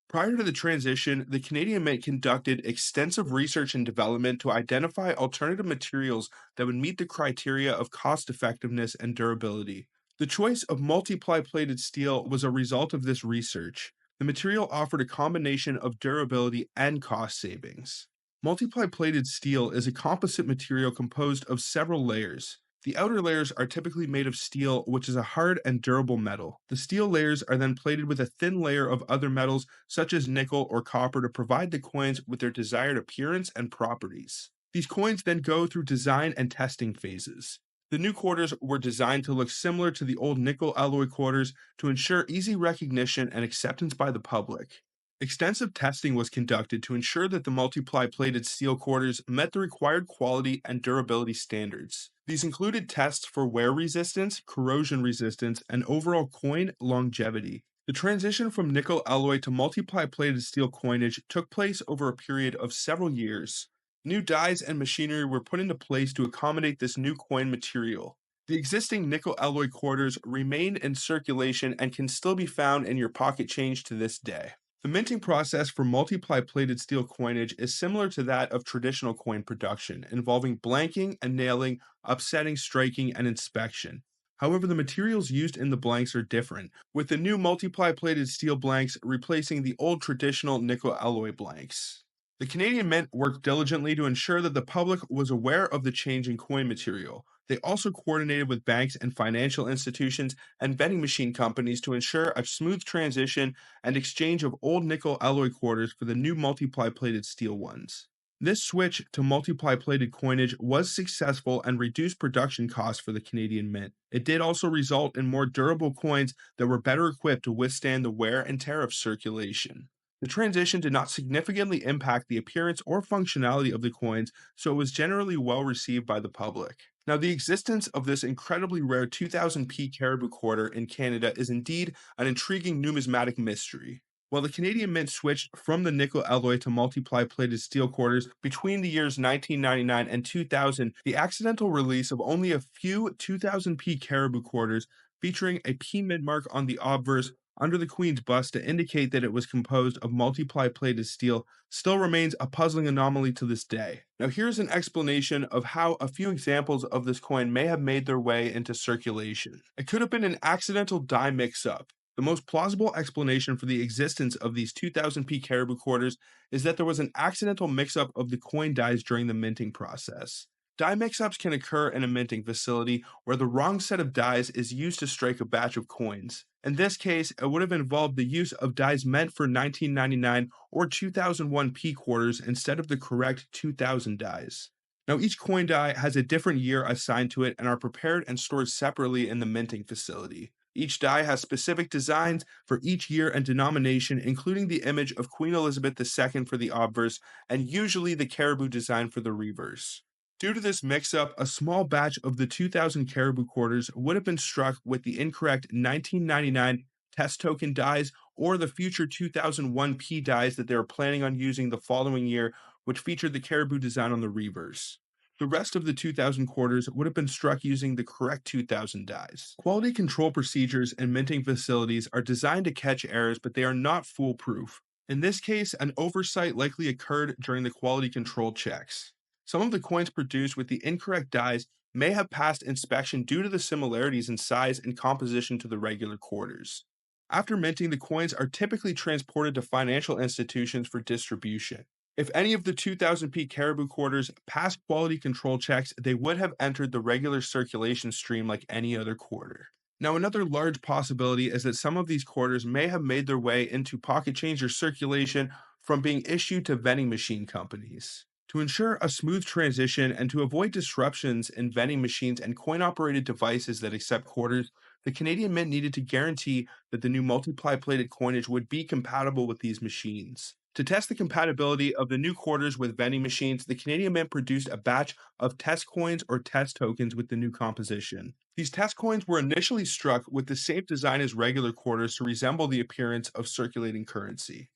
Prior to the transition, the Canadian Mint conducted extensive research and development to identify alternative materials that would meet the criteria of cost effectiveness and durability. The choice of multiply plated steel was a result of this research. The material offered a combination of durability and cost savings. Multiply plated steel is a composite material composed of several layers. The outer layers are typically made of steel, which is a hard and durable metal. The steel layers are then plated with a thin layer of other metals, such as nickel or copper, to provide the coins with their desired appearance and properties. These coins then go through design and testing phases. The new quarters were designed to look similar to the old nickel alloy quarters to ensure easy recognition and acceptance by the public. Extensive testing was conducted to ensure that the multiply plated steel quarters met the required quality and durability standards. These included tests for wear resistance, corrosion resistance, and overall coin longevity. The transition from nickel alloy to multiply plated steel coinage took place over a period of several years. New dies and machinery were put into place to accommodate this new coin material. The existing nickel alloy quarters remain in circulation and can still be found in your pocket change to this day. The minting process for multiply plated steel coinage is similar to that of traditional coin production, involving blanking and nailing, upsetting, striking, and inspection. However, the materials used in the blanks are different, with the new multiply plated steel blanks replacing the old traditional nickel alloy blanks. The Canadian Mint worked diligently to ensure that the public was aware of the change in coin material. They also coordinated with banks and financial institutions and vending machine companies to ensure a smooth transition and exchange of old nickel alloy quarters for the new multiply plated steel ones. This switch to multiply plated coinage was successful and reduced production costs for the Canadian Mint. It did also result in more durable coins that were better equipped to withstand the wear and tear of circulation. The transition did not significantly impact the appearance or functionality of the coins, so it was generally well received by the public. Now, the existence of this incredibly rare 2000p Caribou quarter in Canada is indeed an intriguing numismatic mystery. While the Canadian Mint switched from the nickel alloy to multiply plated steel quarters between the years 1999 and 2000, the accidental release of only a few 2000p Caribou quarters featuring a P mid mark on the obverse under the Queen's bust to indicate that it was composed of multiply plated steel still remains a puzzling anomaly to this day. Now, here's an explanation of how a few examples of this coin may have made their way into circulation. It could have been an accidental die mix up. The most plausible explanation for the existence of these 2000p Caribou quarters is that there was an accidental mix up of the coin dies during the minting process. Die mix-ups can occur in a minting facility where the wrong set of dies is used to strike a batch of coins. In this case, it would have involved the use of dies meant for 1999 or 2001 P quarters instead of the correct 2000 dies. Now, each coin die has a different year assigned to it and are prepared and stored separately in the minting facility. Each die has specific designs for each year and denomination, including the image of Queen Elizabeth II for the obverse and usually the Caribou design for the reverse. Due to this mix-up, a small batch of the 2000 Caribou quarters would have been struck with the incorrect 1999 test token dies or the future 2001 P dies that they were planning on using the following year, which featured the Caribou design on the reverse. The rest of the 2000 quarters would have been struck using the correct 2000 dies. Quality control procedures in minting facilities are designed to catch errors, but they are not foolproof. In this case, an oversight likely occurred during the quality control checks. Some of the coins produced with the incorrect dies may have passed inspection due to the similarities in size and composition to the regular quarters. After minting, the coins are typically transported to financial institutions for distribution. If any of the 2000p Caribou quarters passed quality control checks, they would have entered the regular circulation stream like any other quarter. Now, another large possibility is that some of these quarters may have made their way into pocket change or circulation from being issued to vending machine companies. To ensure a smooth transition and to avoid disruptions in vending machines and coin operated devices that accept quarters, the Canadian Mint needed to guarantee that the new multiply plated coinage would be compatible with these machines. To test the compatibility of the new quarters with vending machines, the Canadian Mint produced a batch of test coins or test tokens with the new composition. These test coins were initially struck with the same design as regular quarters to resemble the appearance of circulating currency.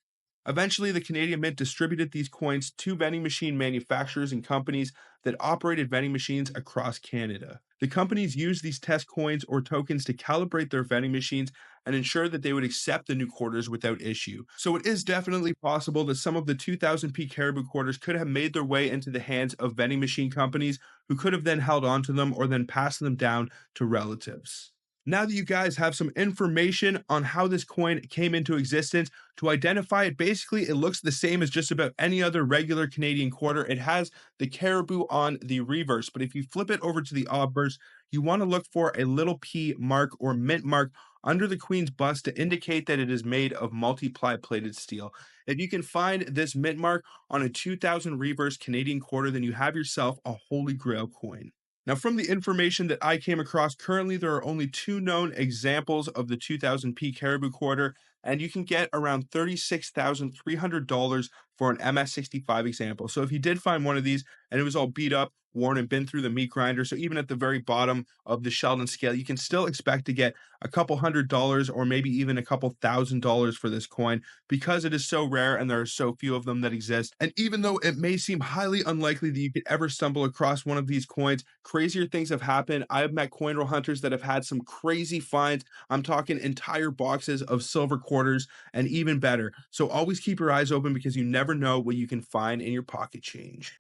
Eventually, the Canadian Mint distributed these coins to vending machine manufacturers and companies that operated vending machines across Canada. The companies used these test coins or tokens to calibrate their vending machines and ensure that they would accept the new quarters without issue. So it is definitely possible that some of the 2000p Caribou quarters could have made their way into the hands of vending machine companies who could have then held on to them or then passed them down to relatives. Now that you guys have some information on how this coin came into existence, to identify it, basically it looks the same as just about any other regular Canadian quarter. It has the Caribou on the reverse, but if you flip it over to the obverse, you want to look for a little P mark or mint mark under the Queen's bust to indicate that it is made of multiply plated steel. If you can find this mint mark on a 2000 reverse Canadian quarter, then you have yourself a holy grail coin. Now, from the information that I came across, currently there are only two known examples of the 2000p Caribou quarter, and you can get around $36,300 for an MS65 example. So if you did find one of these and it was all beat up, worn, and been through the meat grinder, so even at the very bottom of the Sheldon scale, you can still expect to get a couple $100 or maybe even a couple $1,000 for this coin because it is so rare and there are so few of them that exist. And even though it may seem highly unlikely that you could ever stumble across one of these coins, crazier things have happened. I have met coin roll hunters that have had some crazy finds. I'm talking entire boxes of silver quarters and even better. So always keep your eyes open because you never know what you can find in your pocket change.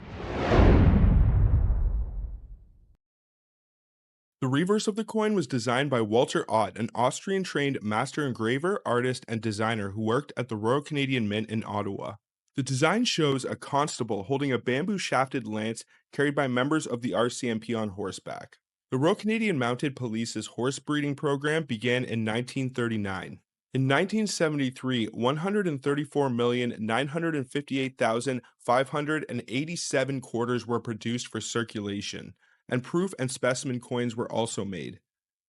The reverse of the coin was designed by Walter Ott, an Austrian-trained master engraver, artist, and designer who worked at the Royal Canadian Mint in Ottawa. The design shows a constable holding a bamboo-shafted lance carried by members of the RCMP on horseback. The Royal Canadian Mounted Police's horse breeding program began in 1939. In 1973, 134,958,587 quarters were produced for circulation, and proof and specimen coins were also made.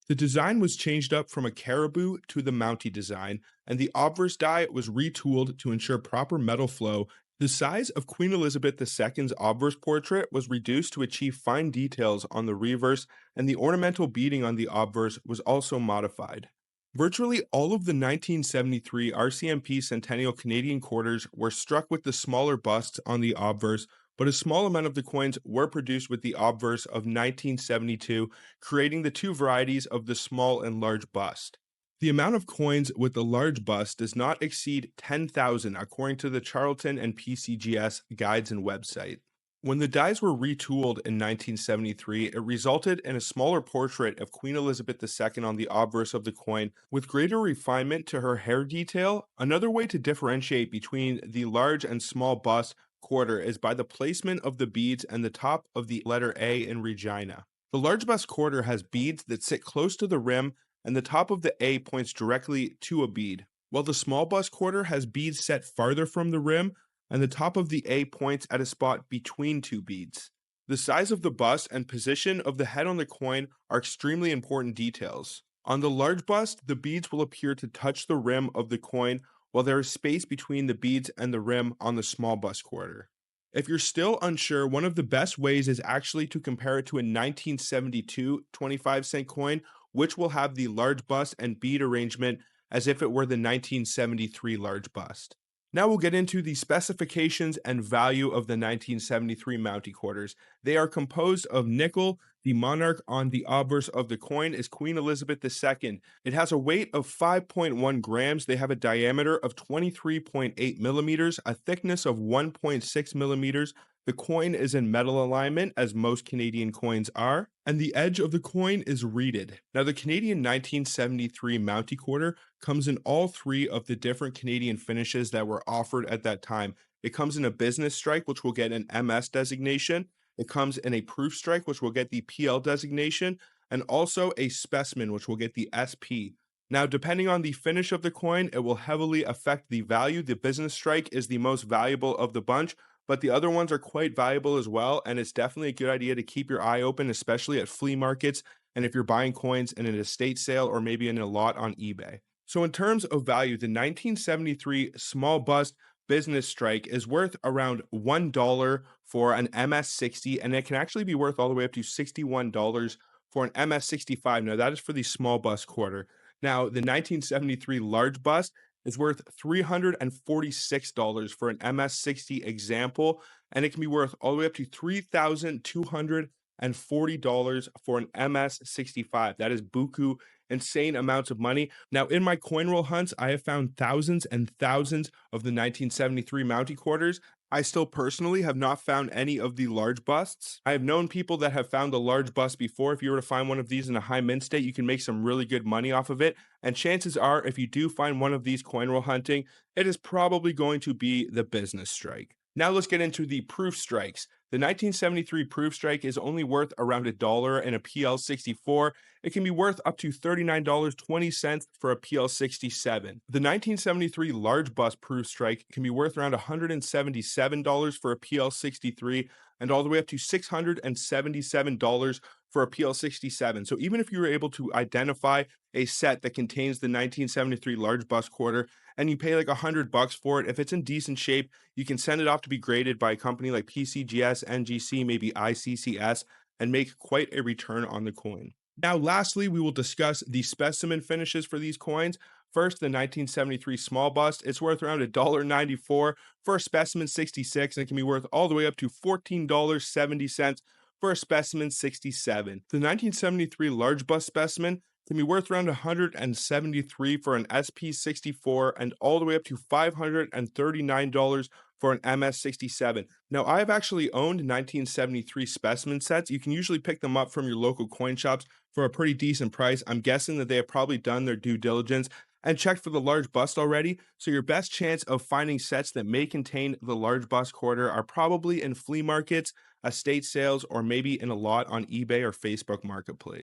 The design was changed up from a Caribou to the Mountie design, and the obverse die was retooled to ensure proper metal flow. The size of Queen Elizabeth II's obverse portrait was reduced to achieve fine details on the reverse, and the ornamental beading on the obverse was also modified. Virtually all of the 1973 RCMP Centennial Canadian quarters were struck with the smaller busts on the obverse, but a small amount of the coins were produced with the obverse of 1972, creating the two varieties of the small and large bust. The amount of coins with the large bust does not exceed 10,000 according to the Charlton and PCGS guides and website. When the dies were retooled in 1973, it resulted in a smaller portrait of Queen Elizabeth II on the obverse of the coin, with greater refinement to her hair detail. Another way to differentiate between the large and small bust quarter is by the placement of the beads and the top of the letter A in Regina. The large bust quarter has beads that sit close to the rim, and the top of the A points directly to a bead, while the small bust quarter has beads set farther from the rim, and the top of the A points at a spot between two beads. The size of the bust and position of the head on the coin are extremely important details. On the large bust, the beads will appear to touch the rim of the coin, while there is space between the beads and the rim on the small bust quarter. If you're still unsure, one of the best ways is actually to compare it to a 1972 25-cent coin, which will have the large bust and bead arrangement as if it were the 1973 large bust. Now we'll get into the specifications and value of the 1973 Mountie quarters. They are composed of nickel. The monarch on the obverse of the coin is Queen Elizabeth II. It has a weight of 5.1 grams. They have a diameter of 23.8 millimeters, a thickness of 1.6 millimeters. The coin is in metal alignment, as most Canadian coins are, and the edge of the coin is reeded. Now, the Canadian 1973 Mountie quarter comes in all three of the different Canadian finishes that were offered at that time. It comes in a business strike, which will get an MS designation. It comes in a proof strike, which will get the PL designation, and also a specimen, which will get the SP. Now, depending on the finish of the coin, it will heavily affect the value. The business strike is the most valuable of the bunch, but the other ones are quite valuable as well, and it's definitely a good idea to keep your eye open, especially at flea markets and if you're buying coins in an estate sale or maybe in a lot on eBay. So in terms of value, the 1973 small bust business strike is worth around $1 for an MS60, and it can actually be worth all the way up to $61 for an MS65. Now, that is for the small bust quarter. Now, the 1973 large bust is worth $346 for an MS60 example, and it can be worth all the way up to $3,240 for an MS65. That is buku, insane amounts of money. Now, in my coin roll hunts, I have found thousands and thousands of the 1973 Mountie quarters. I still personally have not found any of the large busts. I have known people that have found the large bust before. If you were to find one of these in a high mint state, you can make some really good money off of it. And chances are, if you do find one of these coin roll hunting, it is probably going to be the business strike. Now let's get into the proof strikes. The 1973 proof strike is only worth around $1 in a PL64. It can be worth up to $39.20 for a PL67. The 1973 large bust proof strike can be worth around $177 for a PL63 and all the way up to $677 for a PL67. So even if you were able to identify a set that contains the 1973 large bust quarter and you pay like $100 for it, if it's in decent shape, you can send it off to be graded by a company like PCGS, NGC, maybe ICCS, and make quite a return on the coin. Now, lastly, we will discuss the specimen finishes for these coins. First, the 1973 small bust. It's worth around $1.94 for a specimen 66, and it can be worth all the way up to $14.70 for a specimen 67. The 1973 large bust specimen can be worth around $173 for an SP64 and all the way up to $539 for an MS67. Now, I've actually owned 1973 specimen sets. You can usually pick them up from your local coin shops for a pretty decent price. I'm guessing that they have probably done their due diligence and checked for the large bust already, so your best chance of finding sets that may contain the large bust quarter are probably in flea markets, estate sales, or maybe in a lot on eBay or Facebook Marketplace.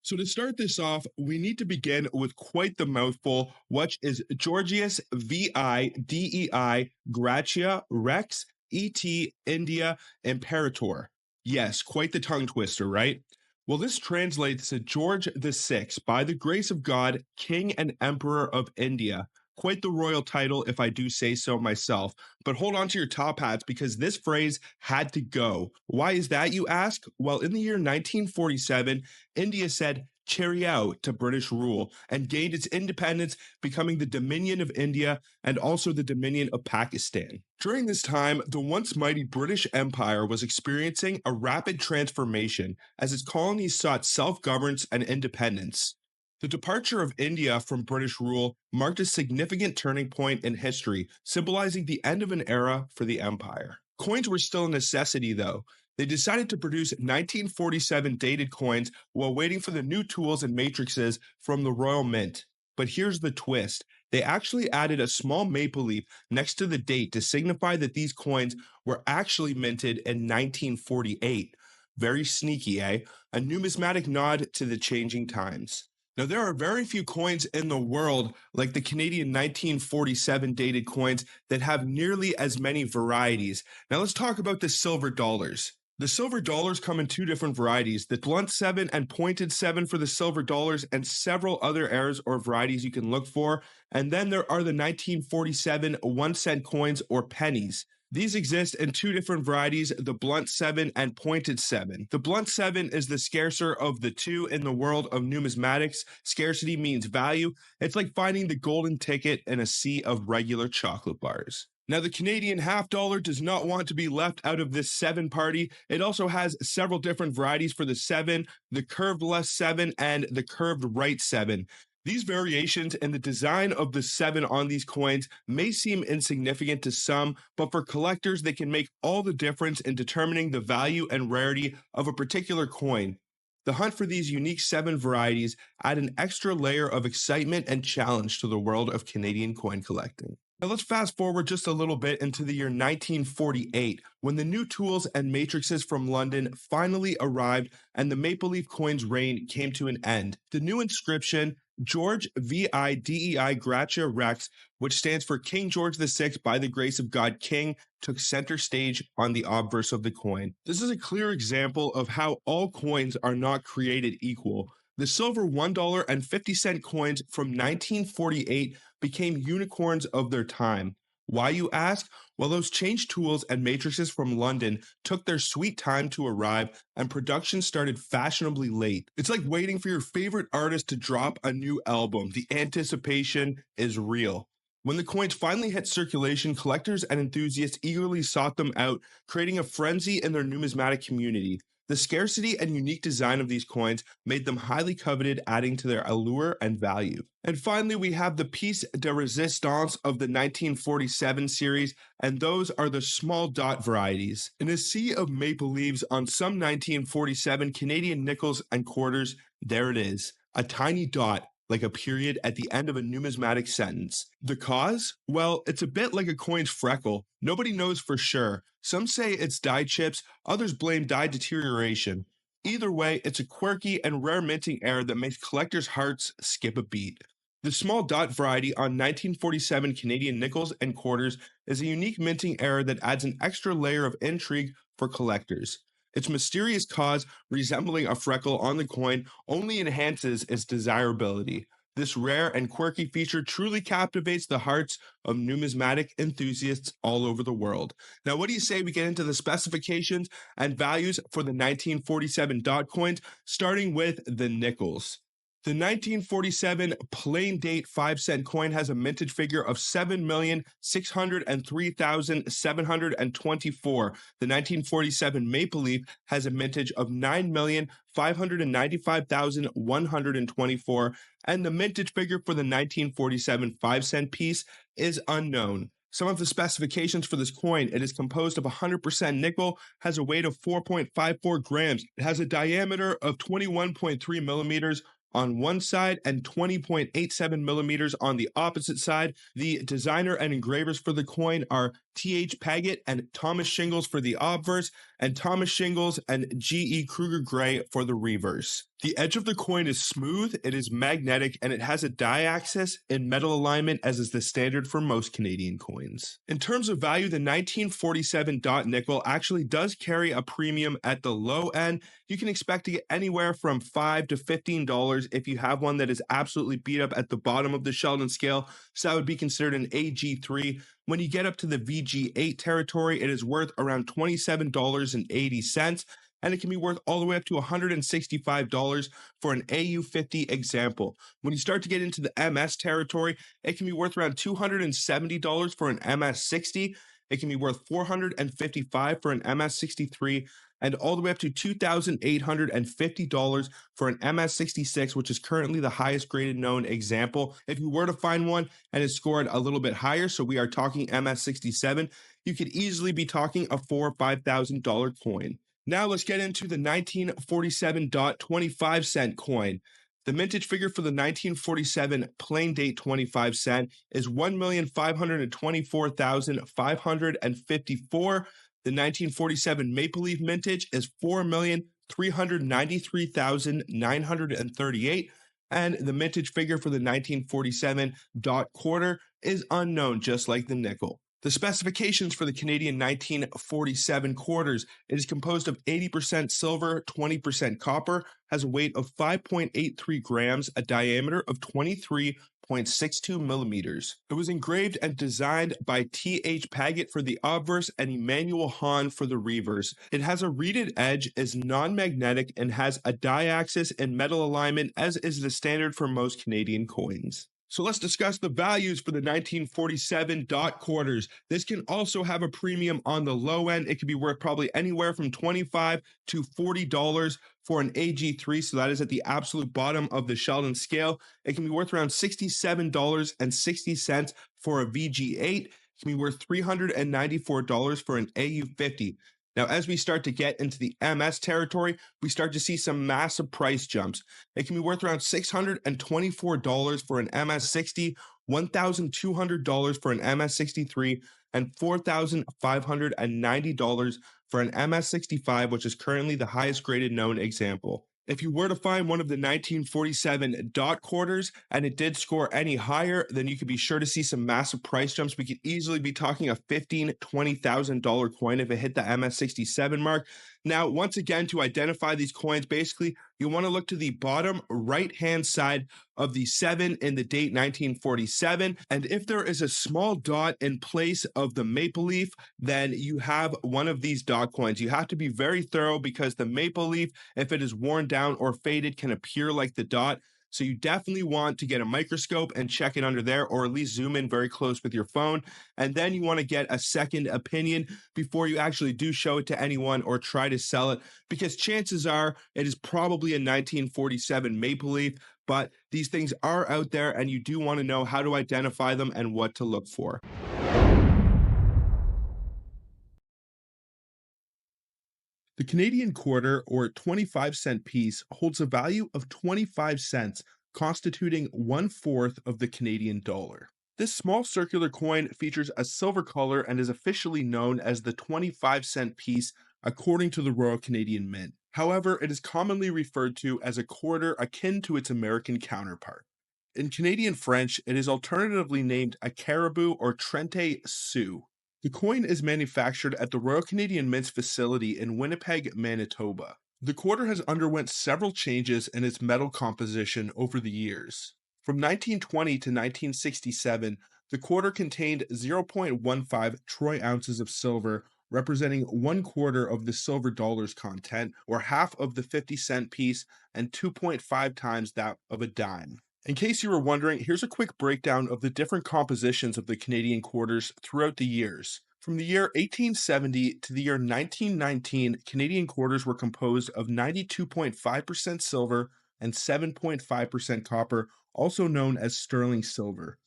So to start this off, we need to begin with quite the mouthful, which is Georgius VI Gratia Rex ET India Imperator. Yes, quite the tongue twister, right? Well, this translates to George the Sixth, by the grace of God, King and Emperor of India. Quite the royal title, if I do say so myself. But hold on to your top hats because this phrase had to go. Why is that, you ask? Well, in the year 1947, India said cheerio to British rule and gained its independence, becoming the Dominion of India and also the Dominion of Pakistan. During this time, the once mighty British Empire was experiencing a rapid transformation as its colonies sought self governance and independence. The departure of India from British rule marked a significant turning point in history, symbolizing the end of an era for the empire. Coins were still a necessity, though. They decided to produce 1947 dated coins while waiting for the new tools and matrices from the Royal Mint. But here's the twist. They actually added a small maple leaf next to the date to signify that these coins were actually minted in 1948. Very sneaky, eh? A numismatic nod to the changing times. Now, there are very few coins in the world, like the Canadian 1947 dated coins, that have nearly as many varieties. Now, let's talk about the silver dollars. The silver dollars come in two different varieties, the blunt 7 and pointed 7 for the silver dollars, and several other errors or varieties you can look for. And then there are the 1947 1 cent coins or pennies. These exist in two different varieties, the blunt 7 and pointed 7. The blunt 7 is the scarcer of the two in the world of numismatics. Scarcity means value. It's like finding the golden ticket in a sea of regular chocolate bars. Now, the Canadian half dollar does not want to be left out of this 7 party. It also has several different varieties for the 7, the curved left 7, and the curved right 7. These variations in the design of the 7 on these coins may seem insignificant to some, but for collectors, they can make all the difference in determining the value and rarity of a particular coin. The hunt for these unique 7 varieties add an extra layer of excitement and challenge to the world of Canadian coin collecting. Now let's fast forward just a little bit into the year 1948, when the new tools and matrices from London finally arrived and the Maple Leaf coin's reign came to an end. The new inscription, George VI Gratia Rex, which stands for King George VI by the grace of God King, took center stage on the obverse of the coin. This is a clear example of how all coins are not created equal. The silver $1 and 50-cent coins from 1948 became unicorns of their time. Why, you ask? Well, those change tools and matrices from London took their sweet time to arrive, and production started fashionably late. It's like waiting for your favorite artist to drop a new album. The anticipation is real. When the coins finally hit circulation, collectors and enthusiasts eagerly sought them out, creating a frenzy in their numismatic community. The scarcity and unique design of these coins made them highly coveted, adding to their allure and value. And finally, we have the piece de resistance of the 1947 series, and those are the small dot varieties. In a sea of maple leaves on some 1947 Canadian nickels and quarters, there it is, a tiny dot like a period at the end of a numismatic sentence. The cause? Well, it's a bit like a coin's freckle. Nobody knows for sure. Some say it's dye chips, others blame dye deterioration. Either way, it's a quirky and rare minting error that makes collectors' hearts skip a beat. The small dot variety on 1947 Canadian nickels and quarters is a unique minting error that adds an extra layer of intrigue for collectors. Its mysterious cause, resembling a freckle on the coin, only enhances its desirability. This rare and quirky feature truly captivates the hearts of numismatic enthusiasts all over the world. Now, what do you say we get into the specifications and values for the 1947 dot coins, starting with the nickels? The 1947 plain date 5-cent coin has a mintage figure of 7,603,724. The 1947 Maple Leaf has a mintage of 9,595,124, and the mintage figure for the 1947 5-cent piece is unknown. Some of the specifications for this coin: it is composed of 100% nickel, has a weight of 4.54 grams, it has a diameter of 21.3 millimeters on one side and 20.87 millimeters on the opposite side. The designer and engravers for the coin are T.H. Paget and Thomas Shingles for the obverse, and Thomas Shingles and G.E. Kruger Gray for the reverse. The edge of the coin is smooth, it is magnetic, and it has a diaxis in metal alignment, as is the standard for most Canadian coins. In terms of value, the 1947 dot nickel actually does carry a premium at the low end. You can expect to get anywhere from $5 to $15 if you have one that is absolutely beat up at the bottom of the Sheldon scale, so that would be considered an AG3. When you get up to the VG8 territory, it is worth around $27.80, and it can be worth all the way up to $165 for an AU50 example. When you start to get into the MS territory, it can be worth around $270 for an MS60. It can be worth $455 for an MS63, and all the way up to $2,850 for an MS66, which is currently the highest graded known example. If you were to find one and it scored a little bit higher, so we are talking MS67, you could easily be talking a $4,000 or $5,000 coin. Now let's get into the 1947 25 cent coin. The mintage figure for the 1947 plain date 25 cent is 1,524,554. The 1947 Maple Leaf mintage is 4,393,938, and the mintage figure for the 1947 dot quarter is unknown, just like the nickel. The specifications for the Canadian 1947 quarters: it is composed of 80% silver, 20% copper, has a weight of 5.83 grams, a diameter of 23.62 millimeters. It was engraved and designed by T.H. Paget for the obverse and Emmanuel Hahn for the reverse. It has a reeded edge, is non-magnetic, and has a diaxis in metal alignment, as is the standard for most Canadian coins. So let's discuss the values for the 1947 dot quarters. This can also have a premium on the low end. It could be worth probably anywhere from $25 to $40 for an AG3, so that is at the absolute bottom of the Sheldon scale. It can be worth around $67.60 for a VG8. It can be worth $394 for an AU50. Now, as we start to get into the MS territory, we start to see some massive price jumps. It can be worth around $624 for an MS60, $1,200 for an MS63, and $4,590 for an MS65, which is currently the highest graded known example. If you were to find one of the 1947 dot quarters and it did score any higher, then you could be sure to see some massive price jumps. We could easily be talking a $15,000, $20,000 coin if it hit the MS67 mark. Now, once again, to identify these coins, basically, you want to look to the bottom right-hand side of the 7 in the date 1947. And if there is a small dot in place of the maple leaf, then you have one of these dot coins. You have to be very thorough, because the maple leaf, if it is worn down or faded, can appear like the dot. So you definitely want to get a microscope and check it under there, or at least zoom in very close with your phone. And then you want to get a second opinion before you actually do show it to anyone or try to sell it, because chances are it is probably a 1947 maple leaf. But these things are out there, and you do want to know how to identify them and what to look for. The Canadian quarter, or 25 cent piece, holds a value of 25 cents, constituting 1/4 of the Canadian dollar. This small circular coin features a silver color and is officially known as the 25 cent piece, according to the Royal Canadian Mint. However, it is commonly referred to as a quarter akin to its American counterpart. In Canadian French, it is alternatively named a Caribou or Trente Sous. The coin is manufactured at the Royal Canadian Mint's facility in Winnipeg, Manitoba. The quarter has underwent several changes in its metal composition over the years. From 1920 to 1967, the quarter contained 0.15 troy ounces of silver, representing 1/4 of the silver dollar's content, or half of the 50-cent piece, and 2.5 times that of a dime. In case you were wondering, here's a quick breakdown of the different compositions of the Canadian quarters throughout the years. From the year 1870 to the year 1919, Canadian quarters were composed of 92.5% silver and 7.5% copper, also known as sterling silver.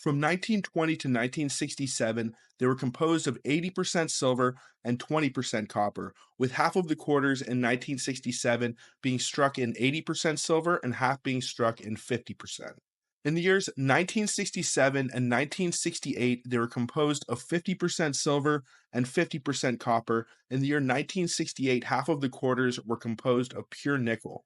From 1920 to 1967, they were composed of 80% silver and 20% copper, with half of the quarters in 1967 being struck in 80% silver and half being struck in 50%. In the years 1967 and 1968, they were composed of 50% silver and 50% copper. In the year 1968, half of the quarters were composed of pure nickel.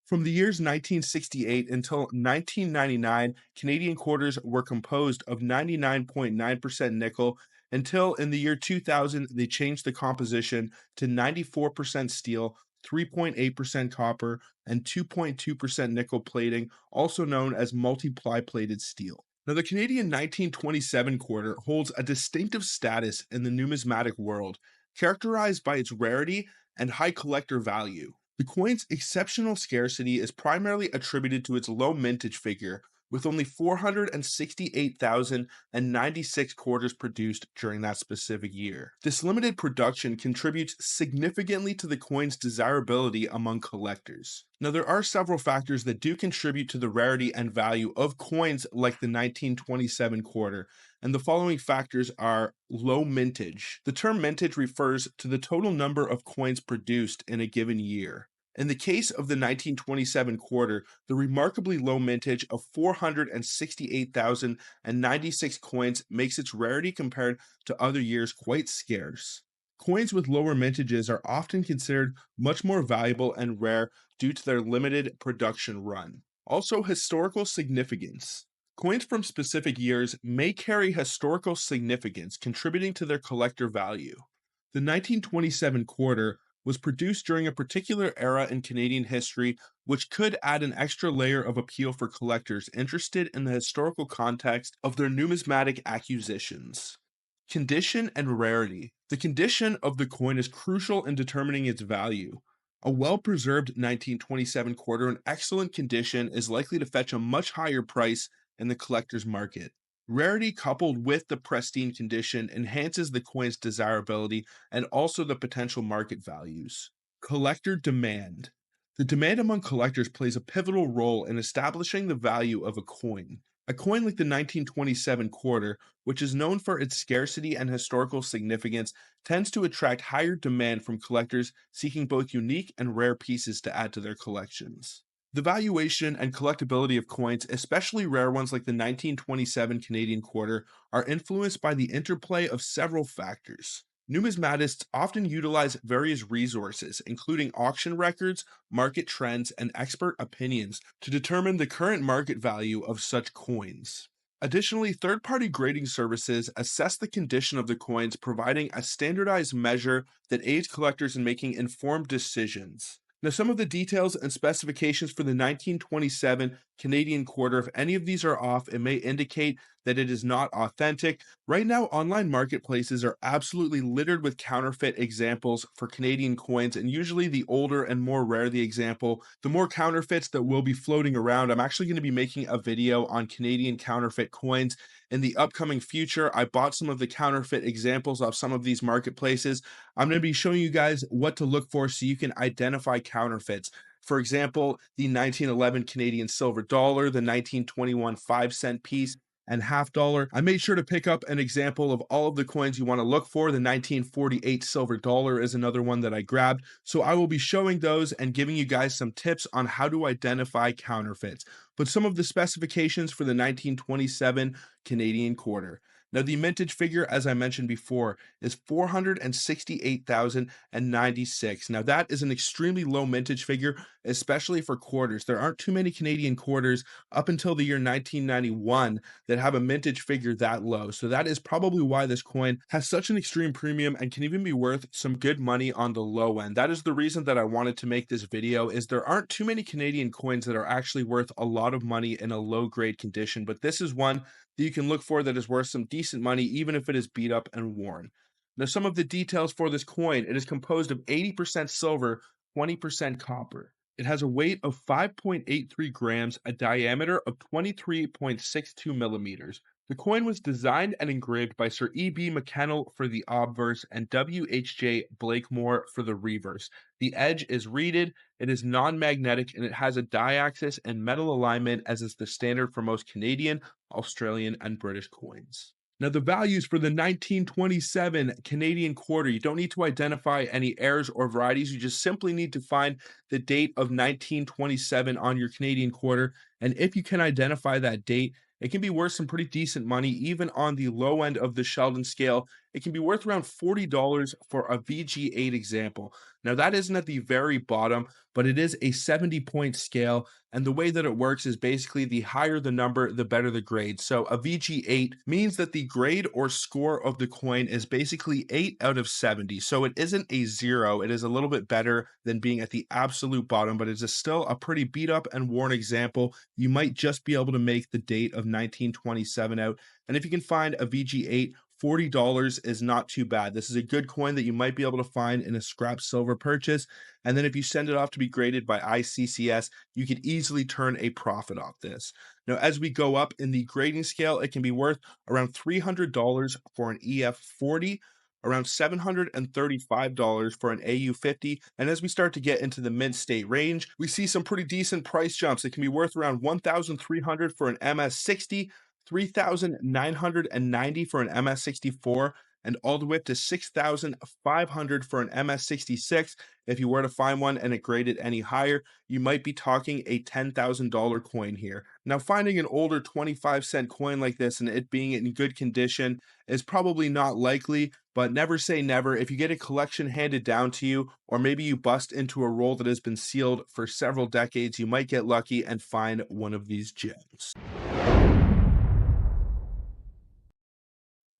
From the years 1968 until 1999, Canadian quarters were composed of 99.9% nickel until in the year 2000 they changed the composition to 94% steel, 3.8% copper, and 2.2% nickel plating, also known as multiply plated steel. Now, the Canadian 1927 quarter holds a distinctive status in the numismatic world, characterized by its rarity and high collector value. The coin's exceptional scarcity is primarily attributed to its low mintage figure, with only 468,096 quarters produced during that specific year. This limited production contributes significantly to the coin's desirability among collectors. Now, there are several factors that do contribute to the rarity and value of coins like the 1927 quarter, and the following factors are low mintage. The term mintage refers to the total number of coins produced in a given year. In the case of the 1927 quarter, the remarkably low mintage of 468,096 coins makes its rarity compared to other years quite scarce. Coins with lower mintages are often considered much more valuable and rare due to their limited production run. Also, historical significance. Coins from specific years may carry historical significance, contributing to their collector value. The 1927 quarter was produced during a particular era in Canadian history, which could add an extra layer of appeal for collectors interested in the historical context of their numismatic acquisitions. Condition and rarity. The condition of the coin is crucial in determining its value. A well-preserved 1927 quarter in excellent condition is likely to fetch a much higher price in the collector's market. Rarity coupled with the pristine condition enhances the coin's desirability and also the potential market values. Collector demand. The demand among collectors plays a pivotal role in establishing the value of a coin. A coin like the 1927 quarter, which is known for its scarcity and historical significance, tends to attract higher demand from collectors seeking both unique and rare pieces to add to their collections. The valuation and collectability of coins, especially rare ones like the 1927 Canadian quarter, are influenced by the interplay of several factors. Numismatists often utilize various resources, including auction records, market trends, and expert opinions, to determine the current market value of such coins. Additionally, third-party grading services assess the condition of the coins, providing a standardized measure that aids collectors in making informed decisions. Now, some of the details and specifications for the 1927 Canadian quarter, if any of these are off, it may indicate that it is not authentic. Right now, online marketplaces are absolutely littered with counterfeit examples for Canadian coins, and usually the older and more rare the example, the more counterfeits that will be floating around. I'm actually going to be making a video on Canadian counterfeit coins in the upcoming future. I bought some of the counterfeit examples of some of these marketplaces. I'm going to be showing you guys what to look for so you can identify counterfeits. For example, the 1911 Canadian silver dollar, the 1921 5-cent piece, and half dollar. I made sure to pick up an example of all of the coins you want to look for. The 1948 silver dollar is another one that I grabbed. So I will be showing those and giving you guys some tips on how to identify counterfeits. But some of the specifications for the 1927 Canadian quarter. Now, the mintage figure, as I mentioned before, is 468,096. Now, that is an extremely low mintage figure, especially for quarters. There aren't too many Canadian quarters up until the year 1991 that have a mintage figure that low. So that is probably why this coin has such an extreme premium and can even be worth some good money on the low end. That is the reason that I wanted to make this video, is there aren't too many Canadian coins that are actually worth a lot of money in a low grade condition, but this is one that you can look for that is worth some decent money, even if it is beat up and worn. Now, some of the details for this coin: it is composed of 80% silver, 20% copper. It has a weight of 5.83 grams, a diameter of 23.62 millimeters. The coin was designed and engraved by Sir E.B. McKennell for the obverse and W.H.J. Blakemore for the reverse. The edge is reeded, it is non magnetic, and it has a diaxis and metal alignment, as is the standard for most Canadian, Australian, and British coins. Now, the values for the 1927 Canadian quarter, you don't need to identify any heirs or varieties. You just simply need to find the date of 1927 on your Canadian quarter. And if you can identify that date, it can be worth some pretty decent money, even on the low end of the Sheldon scale. It can be worth around $40 for a VG8 example. Now, that isn't at the very bottom, but it is a 70-point scale. And the way that it works is basically the higher the number, the better the grade. So a VG8 means that the grade or score of the coin is basically 8 out of 70. So it isn't a zero. It is a little bit better than being at the absolute bottom, but it's still a pretty beat up and worn example. You might just be able to make the date of 1927 out. And if you can find a VG8, $40 is not too bad. This is a good coin that you might be able to find in a scrap silver purchase. And then if you send it off to be graded by ICCS, you could easily turn a profit off this. Now, as we go up in the grading scale, it can be worth around $300 for an EF40, around $735 for an AU50. And as we start to get into the mid-state range, we see some pretty decent price jumps. It can be worth around $1,300 for an MS60, 3,990 for an MS64, and all the way up to 6,500 for an MS66. If you were to find one and it graded any higher, you might be talking a $10,000 coin here. Now, finding an older 25-cent coin like this and it being in good condition is probably not likely, but never say never. If you get a collection handed down to you, or maybe you bust into a roll that has been sealed for several decades, you might get lucky and find one of these gems.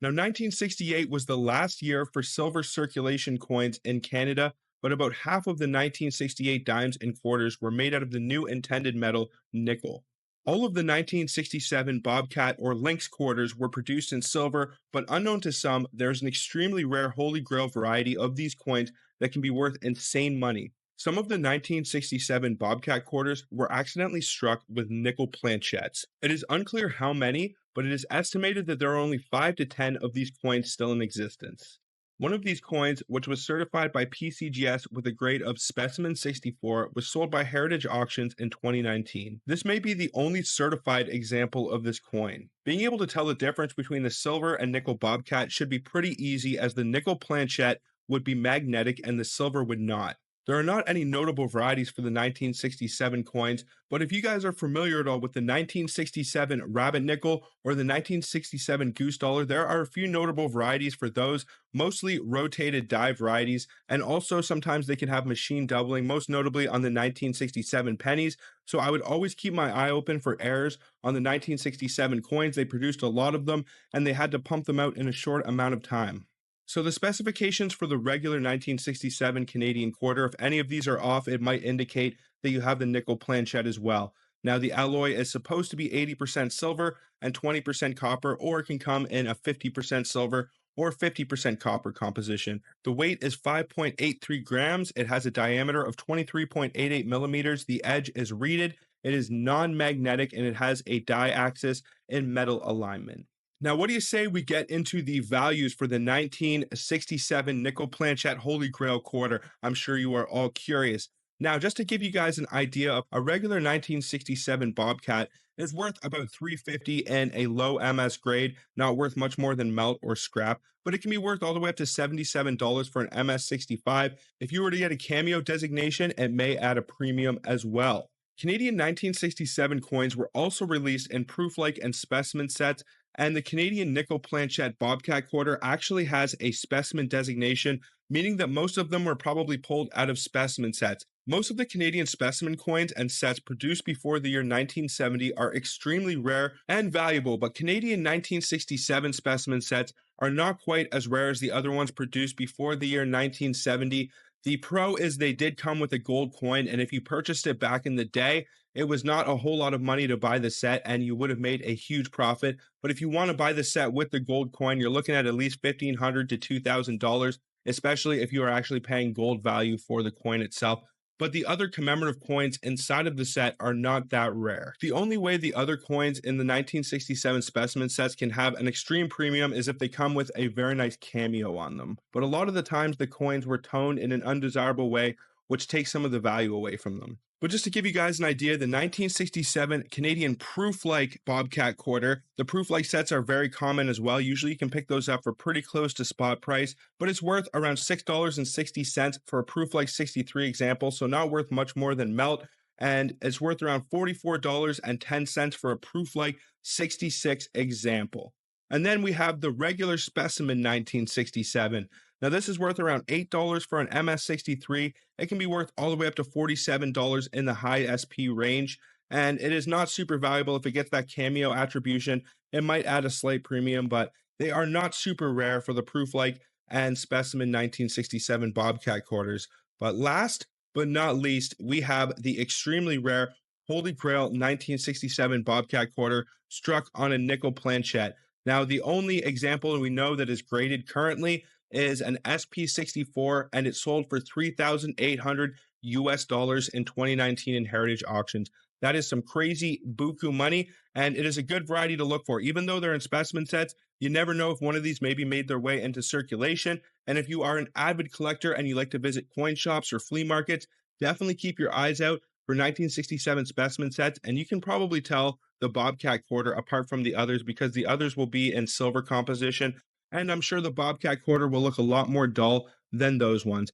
Now, 1968 was the last year for silver circulation coins in Canada, but about half of the 1968 dimes and quarters were made out of the new intended metal nickel. All of the 1967 Bobcat or Lynx quarters were produced in silver, but unknown to some, there's an extremely rare Holy Grail variety of these coins that can be worth insane money. Some of the 1967 Bobcat quarters were accidentally struck with nickel planchets. It is unclear how many, but it is estimated that there are only 5 to 10 of these coins still in existence. One of these coins, which was certified by PCGS with a grade of Specimen 64, was sold by Heritage Auctions in 2019. This may be the only certified example of this coin. Being able to tell the difference between the silver and nickel Bobcat should be pretty easy, as the nickel planchette would be magnetic and the silver would not. There are not any notable varieties for the 1967 coins, but if you guys are familiar at all with the 1967 rabbit nickel or the 1967 goose dollar, there are a few notable varieties for those, mostly rotated die varieties, and also sometimes they can have machine doubling, most notably on the 1967 pennies. So I would always keep my eye open for errors on the 1967 coins. They produced a lot of them, and they had to pump them out in a short amount of time. So the specifications for the regular 1967 Canadian quarter, if any of these are off, it might indicate that you have the nickel planchette as well. Now, the alloy is supposed to be 80% silver and 20% copper, or it can come in a 50% silver or 50% copper composition. The weight is 5.83 grams. It has a diameter of 23.88 millimeters. The edge is reeded. It is non-magnetic, and it has a die-axis in metal alignment. Now, what do you say we get into the values for the 1967 nickel planchette Holy Grail quarter? I'm sure you are all curious. Now, just to give you guys an idea, of a regular 1967 Bobcat is worth about $350 in a low MS grade, not worth much more than melt or scrap, but it can be worth all the way up to $77 for an MS65. If you were to get a cameo designation, it may add a premium as well. Canadian 1967 coins were also released in proof-like and specimen sets, and the Canadian nickel planchette Bobcat quarter actually has a specimen designation, meaning that most of them were probably pulled out of specimen sets. Most of the Canadian specimen coins and sets produced before the year 1970 are extremely rare and valuable, but Canadian 1967 specimen sets are not quite as rare as the other ones produced before the year 1970. The pro is they did come with a gold coin, and if you purchased it back in the day, it was not a whole lot of money to buy the set, and you would have made a huge profit. But if you want to buy the set with the gold coin, you're looking at least $1,500 to $2,000, especially if you are actually paying gold value for the coin itself. but the other commemorative coins inside of the set are not that rare. The only way the other coins in the 1967 specimen sets can have an extreme premium is if they come with a very nice cameo on them. But a lot of the times the coins were toned in an undesirable way, which takes some of the value away from them. But just to give you guys an idea, the 1967 Canadian proof-like Bobcat quarter, the proof-like sets are very common as well. Usually you can pick those up for pretty close to spot price, but it's worth around $6.60 for a proof-like 63 example, so not worth much more than melt. And it's worth around $44.10 for a proof-like 66 example. And then we have the regular specimen 1967. Now, this is worth around $8 for an MS63. It can be worth all the way up to $47 in the high SP range. And it is not super valuable if it gets that cameo attribution. It might add a slight premium, but they are not super rare for the proof like and specimen 1967 Bobcat quarters. But last but not least, we have the extremely rare Holy Grail 1967 Bobcat quarter struck on a nickel planchet. Now, the only example we know that is graded currently is an SP64, and it sold for 3,800 US dollars in 2019 in heritage auctions. That is some crazy buku money, and it is a good variety to look for. Even though they're in specimen sets, you never know if one of these maybe made their way into circulation. And if you are an avid collector and you like to visit coin shops or flea markets, definitely keep your eyes out for 1967 specimen sets, and you can probably tell the Bobcat quarter apart from the others because the others will be in silver composition, and I'm sure the Bobcat quarter will look a lot more dull than those ones.